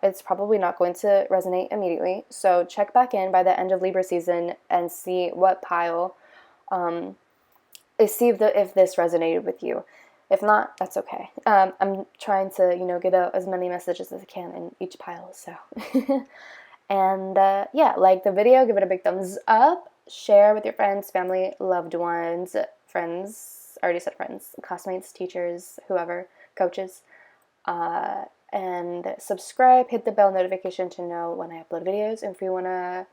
it's probably not going to resonate immediately. So check back in by the end of Libra season and see what pile, see if this resonated with you. If not, that's okay. I'm trying to, get out as many messages as I can in each pile, so. And yeah, like the video, give it a big thumbs up, share with your friends, family, loved ones, friends, I already said friends, classmates, teachers, whoever, coaches, and subscribe, hit the bell notification to know when I upload videos. And if you want to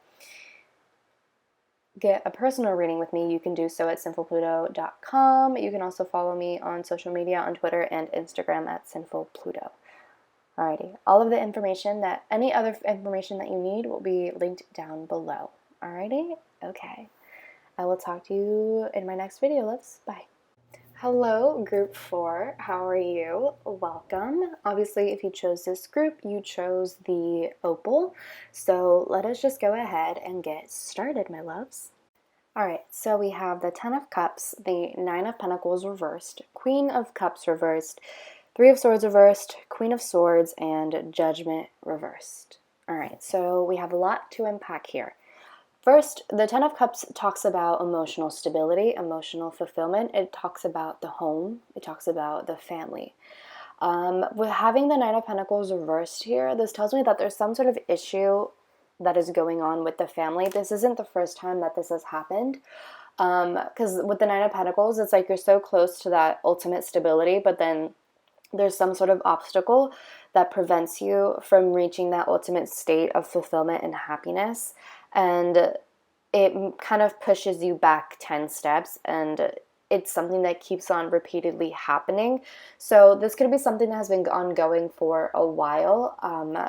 get a personal reading with me, you can do so at sinfulpluto.com. You can also follow me on social media on Twitter and Instagram at Sinfulpluto. Alrighty, all of the information any other information that you need will be linked down below. Alrighty, okay. I will talk to you in my next video, loves. Bye. Hello, group 4. How are you? Welcome. Obviously, if you chose this group, you chose the opal. So let us just go ahead and get started, my loves. Alright, so we have the 10 of Cups, the 9 of Pentacles reversed, Queen of Cups reversed, 3 of Swords reversed, Queen of Swords, and Judgment reversed. Alright, so we have a lot to unpack here. First, the 10 of Cups talks about emotional stability, emotional fulfillment. It talks about the home. It talks about the family. With having the 9 of Pentacles reversed here, this tells me that there's some sort of issue that is going on with the family. This isn't the first time that this has happened. Because with the 9 of Pentacles, it's like you're so close to that ultimate stability, but then there's some sort of obstacle that prevents you from reaching that ultimate state of fulfillment and happiness. And it kind of pushes you back 10 steps, and it's something that keeps on repeatedly happening. So this could be something that has been ongoing for a while.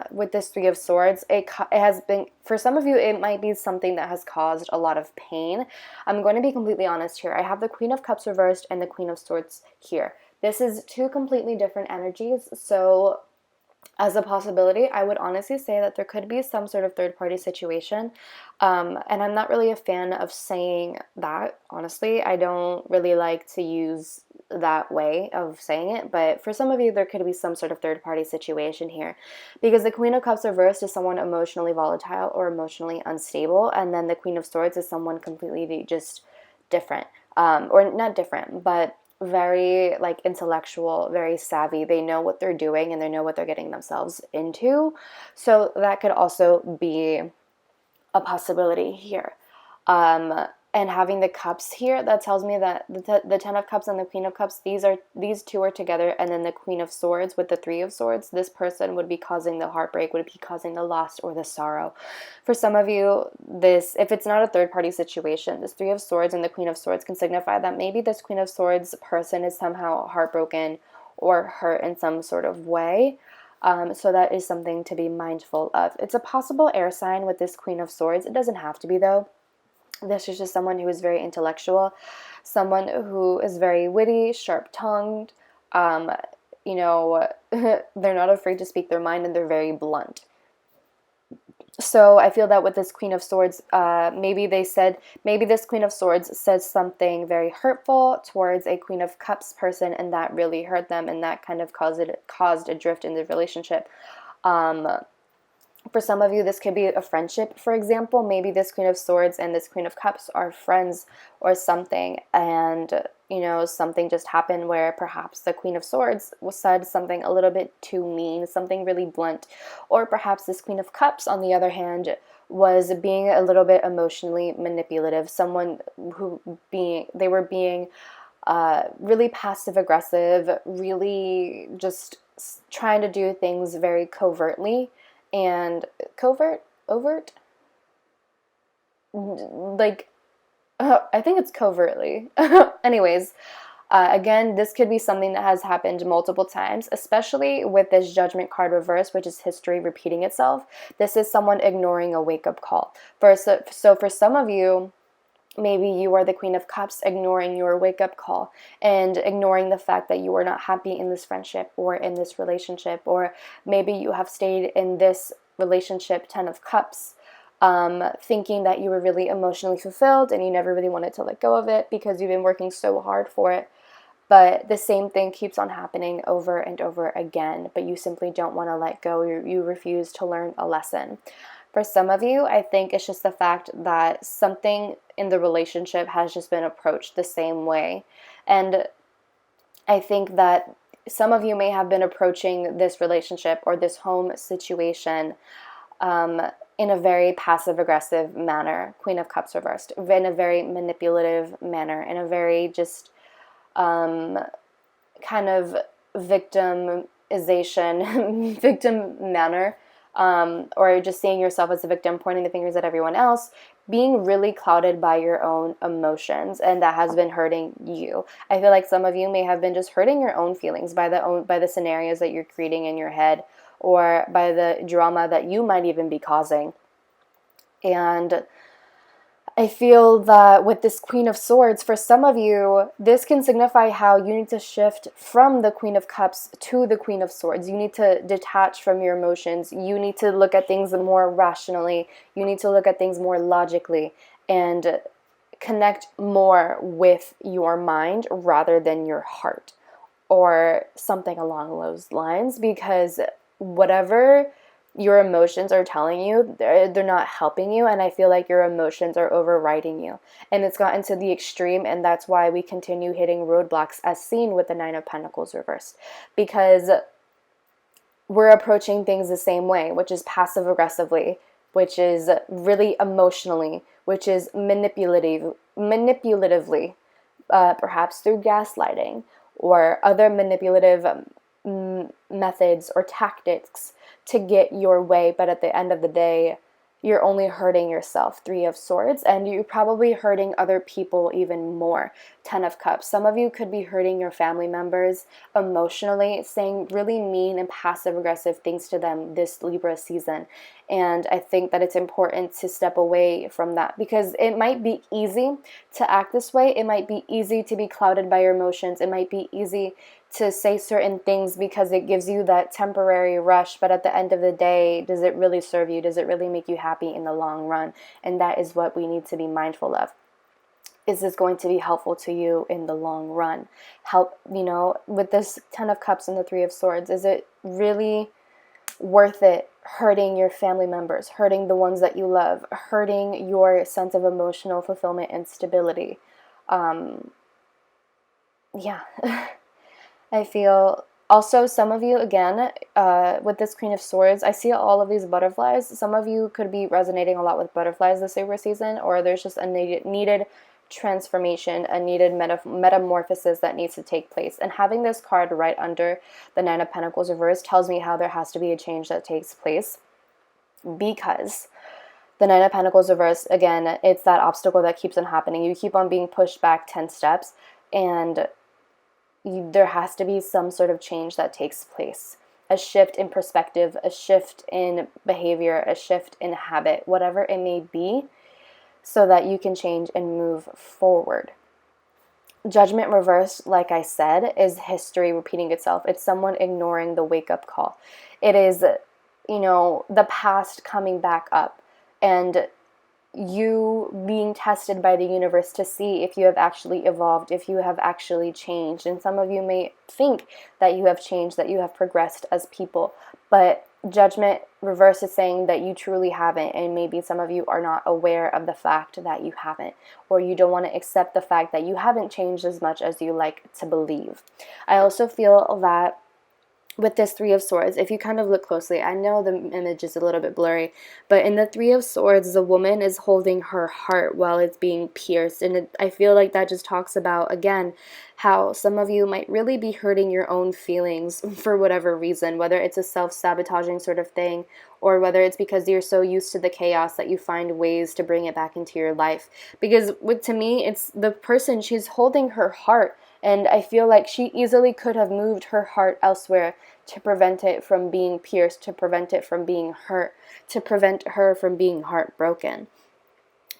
With this 3 of Swords, it has been, for some of you, it might be something that has caused a lot of pain. I'm going to be completely honest here. I have the Queen of Cups reversed and the Queen of Swords here. This is 2 completely different energies, so as a possibility, I would honestly say that there could be some sort of third-party situation, and I'm not really a fan of saying that, honestly. I don't really like to use that way of saying it, but for some of you, there could be some sort of third-party situation here, because the Queen of Cups reversed is someone emotionally volatile or emotionally unstable, and then the Queen of Swords is someone completely just different, or not different, but very like intellectual, very savvy. They know what they're doing and they know what they're getting themselves into. So that could also be a possibility here. And having the cups here, that tells me that the 10 of Cups and the Queen of Cups, these 2 are together, and then the Queen of Swords with the 3 of Swords, this person would be causing the heartbreak, would be causing the loss or the sorrow. For some of you, if it's not a third-party situation, this 3 of Swords and the Queen of Swords can signify that maybe this Queen of Swords person is somehow heartbroken or hurt in some sort of way. So that is something to be mindful of. It's a possible air sign with this Queen of Swords. It doesn't have to be, though. This is just someone who is very intellectual, someone who is very witty, sharp-tongued, they're not afraid to speak their mind, and they're very blunt. So I feel that with this Queen of Swords, maybe this Queen of Swords says something very hurtful towards a Queen of Cups person, and that really hurt them, and that kind of caused a drift in the relationship. For some of you, this could be a friendship, for example. Maybe this Queen of Swords and this Queen of Cups are friends or something, and, something just happened where perhaps the Queen of Swords said something a little bit too mean, something really blunt, or perhaps this Queen of Cups, on the other hand, was being a little bit emotionally manipulative, someone they were being really passive-aggressive, really just trying to do things very covertly, and overt, like, I think it's covertly. Anyways, again, this could be something that has happened multiple times, especially with this Judgment card reverse, which is history repeating itself. This is someone ignoring a wake-up call. So for some of you, Maybe you are the Queen of Cups, ignoring your wake-up call and ignoring the fact that you are not happy in this friendship or in this relationship. Or maybe you have stayed in this relationship, 10 of Cups, thinking that you were really emotionally fulfilled and you never really wanted to let go of it because you've been working so hard for it. But the same thing keeps on happening over and over again, but you simply don't want to let go. You refuse to learn a lesson. For some of you, I think it's just the fact that something in the relationship has just been approached the same way. And I think that some of you may have been approaching this relationship or this home situation in a very passive-aggressive manner, Queen of Cups reversed, in a very manipulative manner, in a very just kind of victimization, victim manner, or just seeing yourself as a victim, pointing the fingers at everyone else, being really clouded by your own emotions, and that has been hurting you. I feel like some of you may have been just hurting your own feelings by the scenarios that you're creating in your head, or by the drama that you might even be causing. And I feel that with this Queen of Swords, for some of you, this can signify how you need to shift from the Queen of Cups to the Queen of Swords. You need to detach from your emotions. You need to look at things more rationally. You need to look at things more logically and connect more with your mind rather than your heart, or something along those lines, because whatever your emotions are telling you, they're not helping you, and I feel like your emotions are overriding you. And it's gotten to the extreme, and that's why we continue hitting roadblocks as seen with the Nine of Pentacles reversed. Because we're approaching things the same way, which is passive-aggressively, which is really emotionally, which is manipulatively, perhaps through gaslighting or other manipulative methods or tactics to get your way, but at the end of the day, you're only hurting yourself, Three of Swords, and you're probably hurting other people even more, Ten of Cups. Some of you could be hurting your family members emotionally, saying really mean and passive-aggressive things to them this Libra season, and I think that it's important to step away from that, because it might be easy to act this way, it might be easy to be clouded by your emotions, it might be easy to say certain things because it gives you that temporary rush, but at the end of the day, does it really serve you? Does it really make you happy in the long run? And that is what we need to be mindful of. Is this going to be helpful to you in the long run? With this Ten of Cups and the Three of Swords, is it really worth it hurting your family members, hurting the ones that you love, hurting your sense of emotional fulfillment and stability? Yeah. I feel also some of you, again, with this Queen of Swords, I see all of these butterflies. Some of you could be resonating a lot with butterflies this Libra season, or there's just a needed transformation, a needed metamorphosis that needs to take place. And having this card right under the Nine of Pentacles reversed tells me how there has to be a change that takes place, because the Nine of Pentacles reversed, again, it's that obstacle that keeps on happening. You keep on being pushed back 10 steps, and there has to be some sort of change that takes place. A shift in perspective, a shift in behavior, a shift in habit, whatever it may be, so that you can change and move forward. Judgment reversed, like I said, is history repeating itself. It's someone ignoring the wake-up call. It is, the past coming back up, and you being tested by the universe to see if you have actually evolved, if you have actually changed. And some of you may think that you have changed, that you have progressed as people, but Judgment reverse is saying that you truly haven't, and maybe some of you are not aware of the fact that you haven't, or you don't want to accept the fact that you haven't changed as much as you like to believe. I also feel that with this Three of Swords, if you kind of look closely, I know the image is a little bit blurry, but in the Three of Swords, the woman is holding her heart while it's being pierced, and I feel like that just talks about, again, how some of you might really be hurting your own feelings for whatever reason, whether it's a self-sabotaging sort of thing, or whether it's because you're so used to the chaos that you find ways to bring it back into your life. Because to me, it's the person, she's holding her heart, and I feel like she easily could have moved her heart elsewhere to prevent it from being pierced, to prevent it from being hurt, to prevent her from being heartbroken.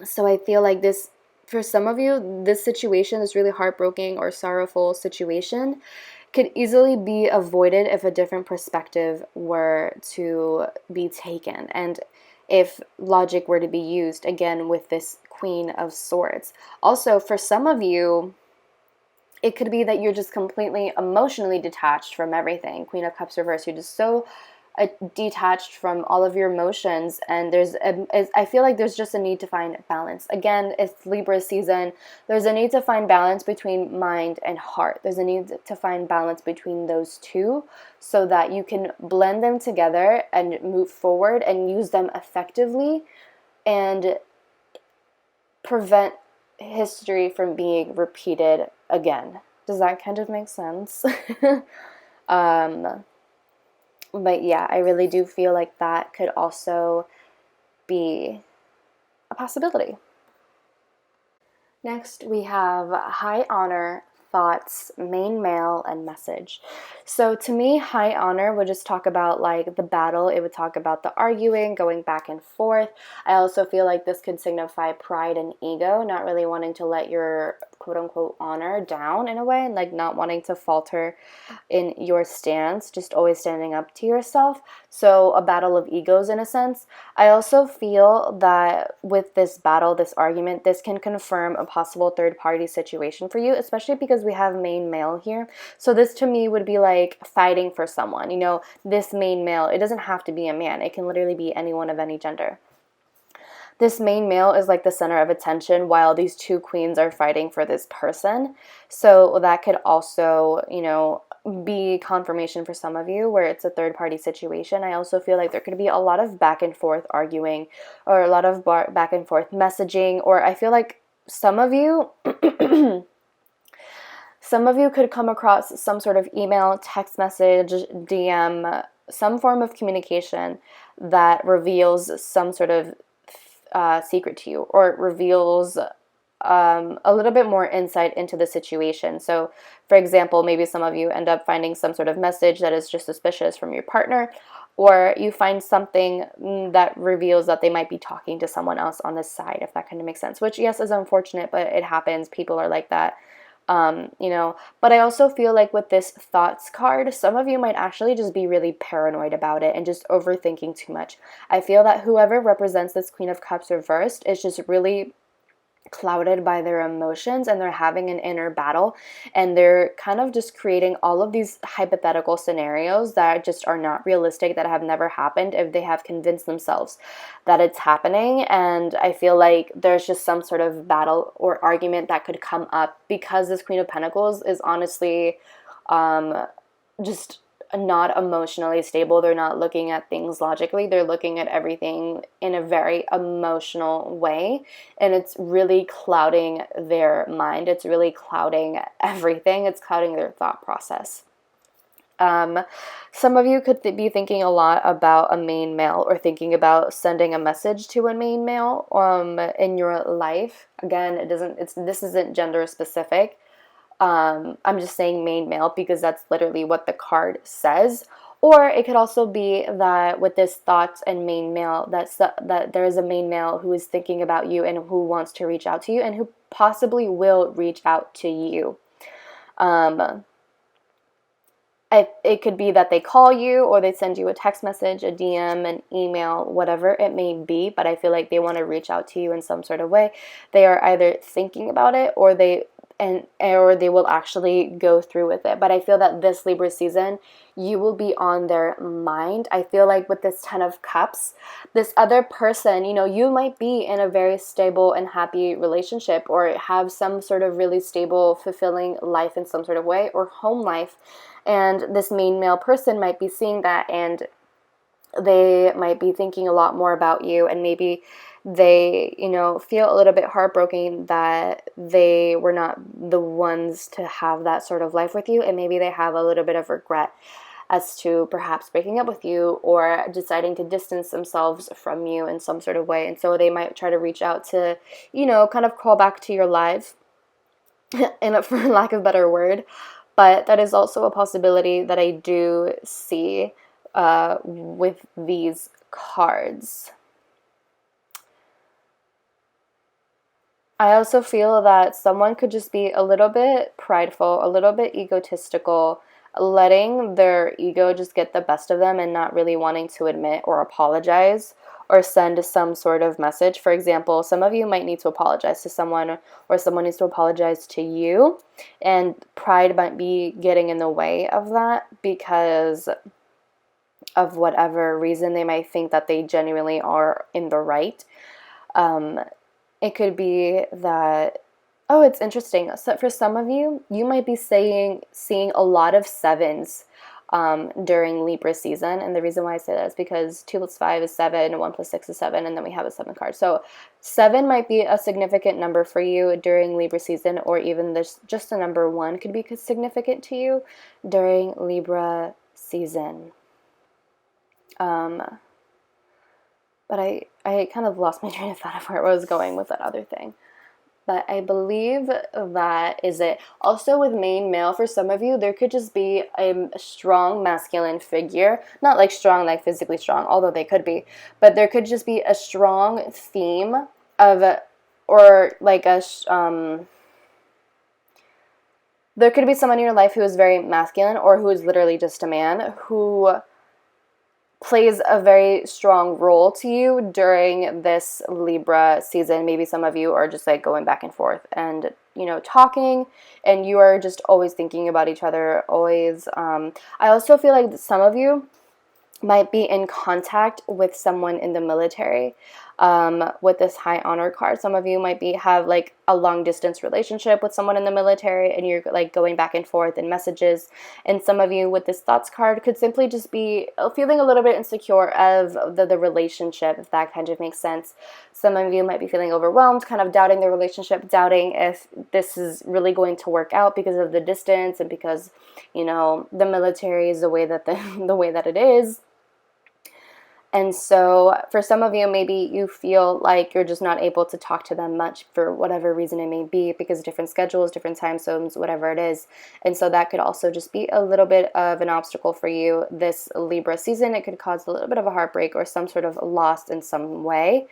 So I feel like this For some of you, this situation, this really heartbreaking or sorrowful situation, could easily be avoided if a different perspective were to be taken, and if logic were to be used, again, with this Queen of Swords. Also, for some of you, it could be that you're just completely emotionally detached from everything. Queen of Cups reversed, you're just so detached from all of your emotions, and I feel like there's just a need to find balance. Again, it's Libra season. There's a need to find balance between mind and heart. There's a need to find balance between those two so that you can blend them together and move forward and use them effectively and prevent history from being repeated again. Does that kind of make sense? But yeah, I really do feel like that could also be a possibility. Next, we have high honor, thoughts, main male, and message. So to me, high honor would just talk about like the battle. It would talk about the arguing, going back and forth. I also feel like this could signify pride and ego, not really wanting to let your quote unquote honor down in a way, and like not wanting to falter in your stance, just always standing up to yourself. So a battle of egos in a sense. I also feel that with this battle, this argument, this can confirm a possible third party situation for you, especially because we have main male here. So this to me would be like fighting for someone. You know, this main male, it doesn't have to be a man. It can literally be anyone of any gender. This main male is like the center of attention while these two queens are fighting for this person. So that could also, you know, be confirmation for some of you where it's a third party situation. I also feel like there could be a lot of back and forth arguing or a lot of back and forth messaging, or I feel like some of you some of you could come across some sort of email, text message, DM, some form of communication that reveals some sort of secret to you, or it reveals a little bit more insight into the situation. So, for example, maybe some of you end up finding some sort of message that is just suspicious from your partner, or you find something that reveals that they might be talking to someone else on the side, if that kind of makes sense. Which, yes, is unfortunate, but it happens. People are like that. You know, but I also feel like with this thoughts card, some of you might actually just be really paranoid about it and just overthinking too much. I feel that whoever represents this Queen of Cups reversed is just really clouded by their emotions, and they're having an inner battle, and they're kind of just creating all of these hypothetical scenarios that just are not realistic, that have never happened if they have convinced themselves that it's happening. And I feel like there's just some sort of battle or argument that could come up because this Queen of Pentacles is honestly just not emotionally stable. They're not looking at things logically. They're looking at everything in a very emotional way, and it's really clouding their mind. It's really clouding everything. It's clouding their thought process. Some of you could be thinking a lot about a main male, or thinking about sending a message to a main male in your life. Again, this isn't gender specific. I'm just saying main male because that's literally what the card says. Or it could also be that with this thoughts and main male, that there is a main male who is thinking about you and who wants to reach out to you and who possibly will reach out to you. It could be that they call you, or they send you a text message, a DM, an email, whatever it may be, but I feel like they want to reach out to you in some sort of way. They are either thinking about it, or they will actually go through with it. But I feel that this Libra season, you will be on their mind. I feel like with this 10 of Cups, this other person, you know, you might be in a very stable and happy relationship, or have some sort of really stable, fulfilling life in some sort of way, or home life. And this main male person might be seeing that, and they might be thinking a lot more about you, and maybe they, you know, feel a little bit heartbroken that they were not the ones to have that sort of life with you, and maybe they have a little bit of regret as to perhaps breaking up with you or deciding to distance themselves from you in some sort of way. And so they might try to reach out to, you know, kind of crawl back to your lives, and for lack of a better word. But that is also a possibility that I do see with these cards. I also feel that someone could just be a little bit prideful, a little bit egotistical, letting their ego just get the best of them and not really wanting to admit or apologize or send some sort of message. For example, some of you might need to apologize to someone, or someone needs to apologize to you, and pride might be getting in the way of that because of whatever reason. They might think that they genuinely are in the right. It could be that, oh, it's interesting. So for some of you, you might be seeing a lot of sevens during Libra season. And the reason why I say that is because 2 plus 5 is 7, 1 plus 6 is 7, and then we have a 7 card. So 7 might be a significant number for you during Libra season, or even just the number 1 could be significant to you during Libra season. But I kind of lost my train of thought of where I was going with that other thing. But I believe that is it. Also with main male, for some of you, there could just be a strong masculine figure. Not like strong, like physically strong, although they could be. But there could just be a strong theme of, or like a, there could be someone in your life who is very masculine, or who is literally just a man, who plays a very strong role to you during this Libra season. Maybe some of you are just like going back and forth and, you know, talking, and you are just always thinking about each other, always. I also feel like some of you might be in contact with someone in the military with this high honor card. Some of you might have like a long distance relationship with someone in the military, and you're like going back and forth in messages. And some of you with this thoughts card could simply just be feeling a little bit insecure of the relationship, if that kind of makes sense. Some of you might be feeling overwhelmed, kind of doubting the relationship, doubting if this is really going to work out because of the distance and because, you know, the military is the way that the way that it is. And so for some of you, maybe you feel like you're just not able to talk to them much for whatever reason it may be, because of different schedules, different time zones, whatever it is. And so that could also just be a little bit of an obstacle for you this Libra season. It could cause a little bit of a heartbreak or some sort of loss in some way.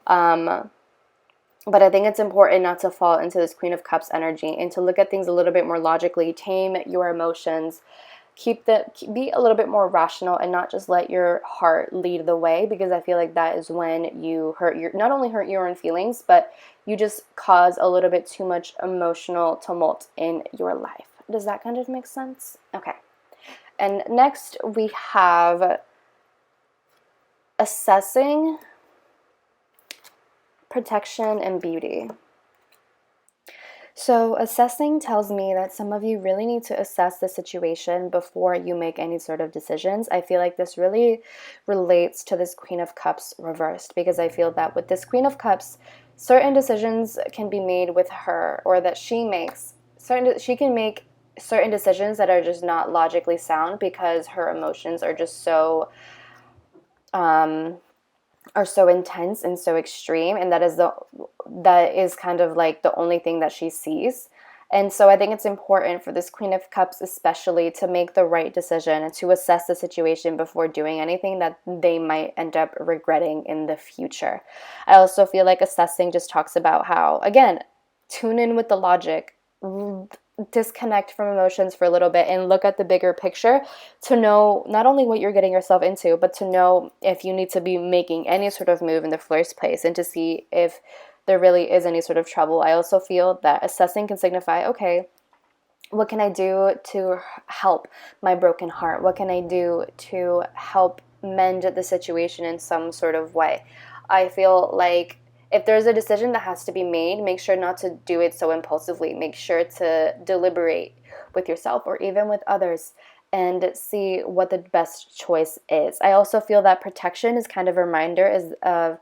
But I think it's important not to fall into this Queen of Cups energy and to look at things a little bit more logically, tame your emotions, be a little bit more rational, and not just let your heart lead the way, because I feel like that is when you not only hurt your own feelings, but you just cause a little bit too much emotional tumult in your life. Does that kind of make sense? Okay. And next we have assessing protection and beauty. So assessing tells me that some of you really need to assess the situation before you make any sort of decisions. I feel like this really relates to this Queen of Cups reversed, because I feel that with this Queen of Cups, certain decisions can be made with her, or that she can make certain decisions that are just not logically sound, because her emotions are just so intense and so extreme, and that is kind of like the only thing that she sees. And so I think it's important for this Queen of Cups especially to make the right decision and to assess the situation before doing anything that they might end up regretting in the future. I also feel like assessing just talks about how, again, tune in with the logic, disconnect from emotions for a little bit, and look at the bigger picture to know not only what you're getting yourself into, but to know if you need to be making any sort of move in the first place, and to see if there really is any sort of trouble. I also feel that assessing can signify, okay, what can I do to help my broken heart? What can I do to help mend the situation in some sort of way? I feel like if there's a decision that has to be made, make sure not to do it so impulsively. Make sure to deliberate with yourself or even with others and see what the best choice is. I also feel that protection is kind of a reminder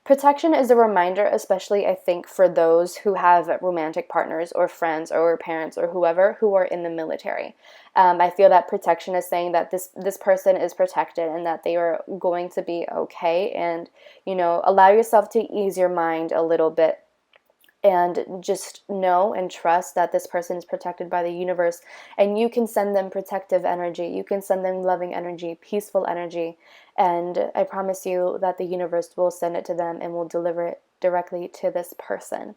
protection is a reminder, especially I think for those who have romantic partners or friends or parents or whoever who are in the military. I feel that protection is saying that this person is protected and that they are going to be okay, and, you know, allow yourself to ease your mind a little bit and just know and trust that this person is protected by the universe, and you can send them protective energy, you can send them loving energy, peaceful energy, and I promise you that the universe will send it to them and will deliver it directly to this person.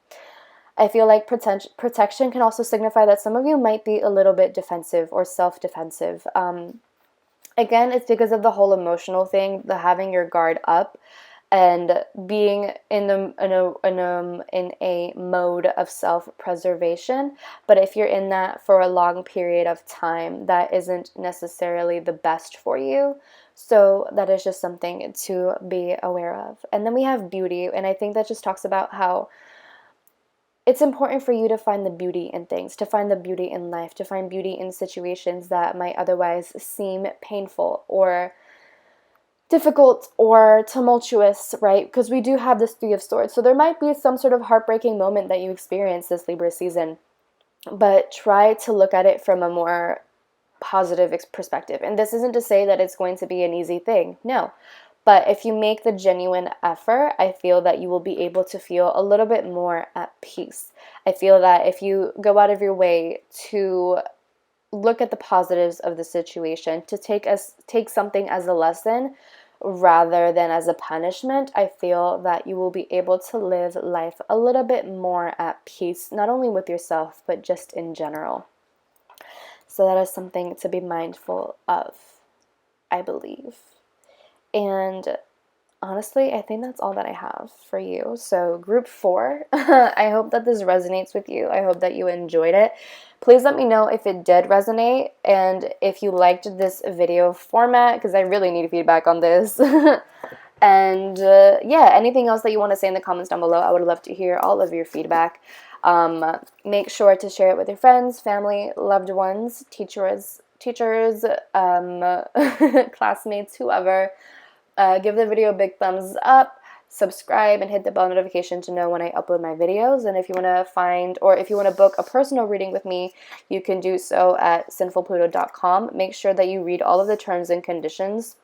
I feel like protection can also signify that some of you might be a little bit defensive or self-defensive. Again, it's because of the whole emotional thing, the having your guard up and being in a mode of self-preservation. But if you're in that for a long period of time, that isn't necessarily the best for you. So that is just something to be aware of. And then we have beauty, and I think that just talks about how it's important for you to find the beauty in things, to find the beauty in life, to find beauty in situations that might otherwise seem painful or difficult or tumultuous, right? Because we do have this Three of Swords. So there might be some sort of heartbreaking moment that you experience this Libra season, but try to look at it from a more positive perspective. And this isn't to say that it's going to be an easy thing. No. But if you make the genuine effort, I feel that you will be able to feel a little bit more at peace. I feel that if you go out of your way to look at the positives of the situation, to take something as a lesson rather than as a punishment, I feel that you will be able to live life a little bit more at peace, not only with yourself, but just in general. So that is something to be mindful of, I believe. And honestly, I think that's all that I have for you. So group 4, I hope that this resonates with you. I hope that you enjoyed it. Please let me know if it did resonate and if you liked this video format, because I really need feedback on this. And yeah, anything else that you want to say in the comments down below, I would love to hear all of your feedback. Make sure to share it with your friends, family, loved ones, teachers, classmates, whoever. Give the video a big thumbs up, subscribe, and hit the bell notification to know when I upload my videos. And if you want to find, or if you want to book a personal reading with me, you can do so at sinfulpluto.com. Make sure that you read all of the terms and conditions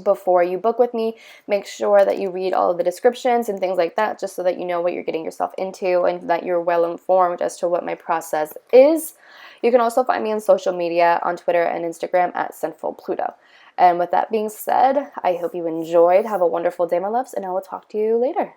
before you book with me. Make sure that you read all of the descriptions and things like that, just so that you know what you're getting yourself into and that you're well informed as to what my process is. You can also find me on social media on Twitter and Instagram at Sinfulpluto. And with that being said, I hope you enjoyed. Have a wonderful day, my loves, and I will talk to you later.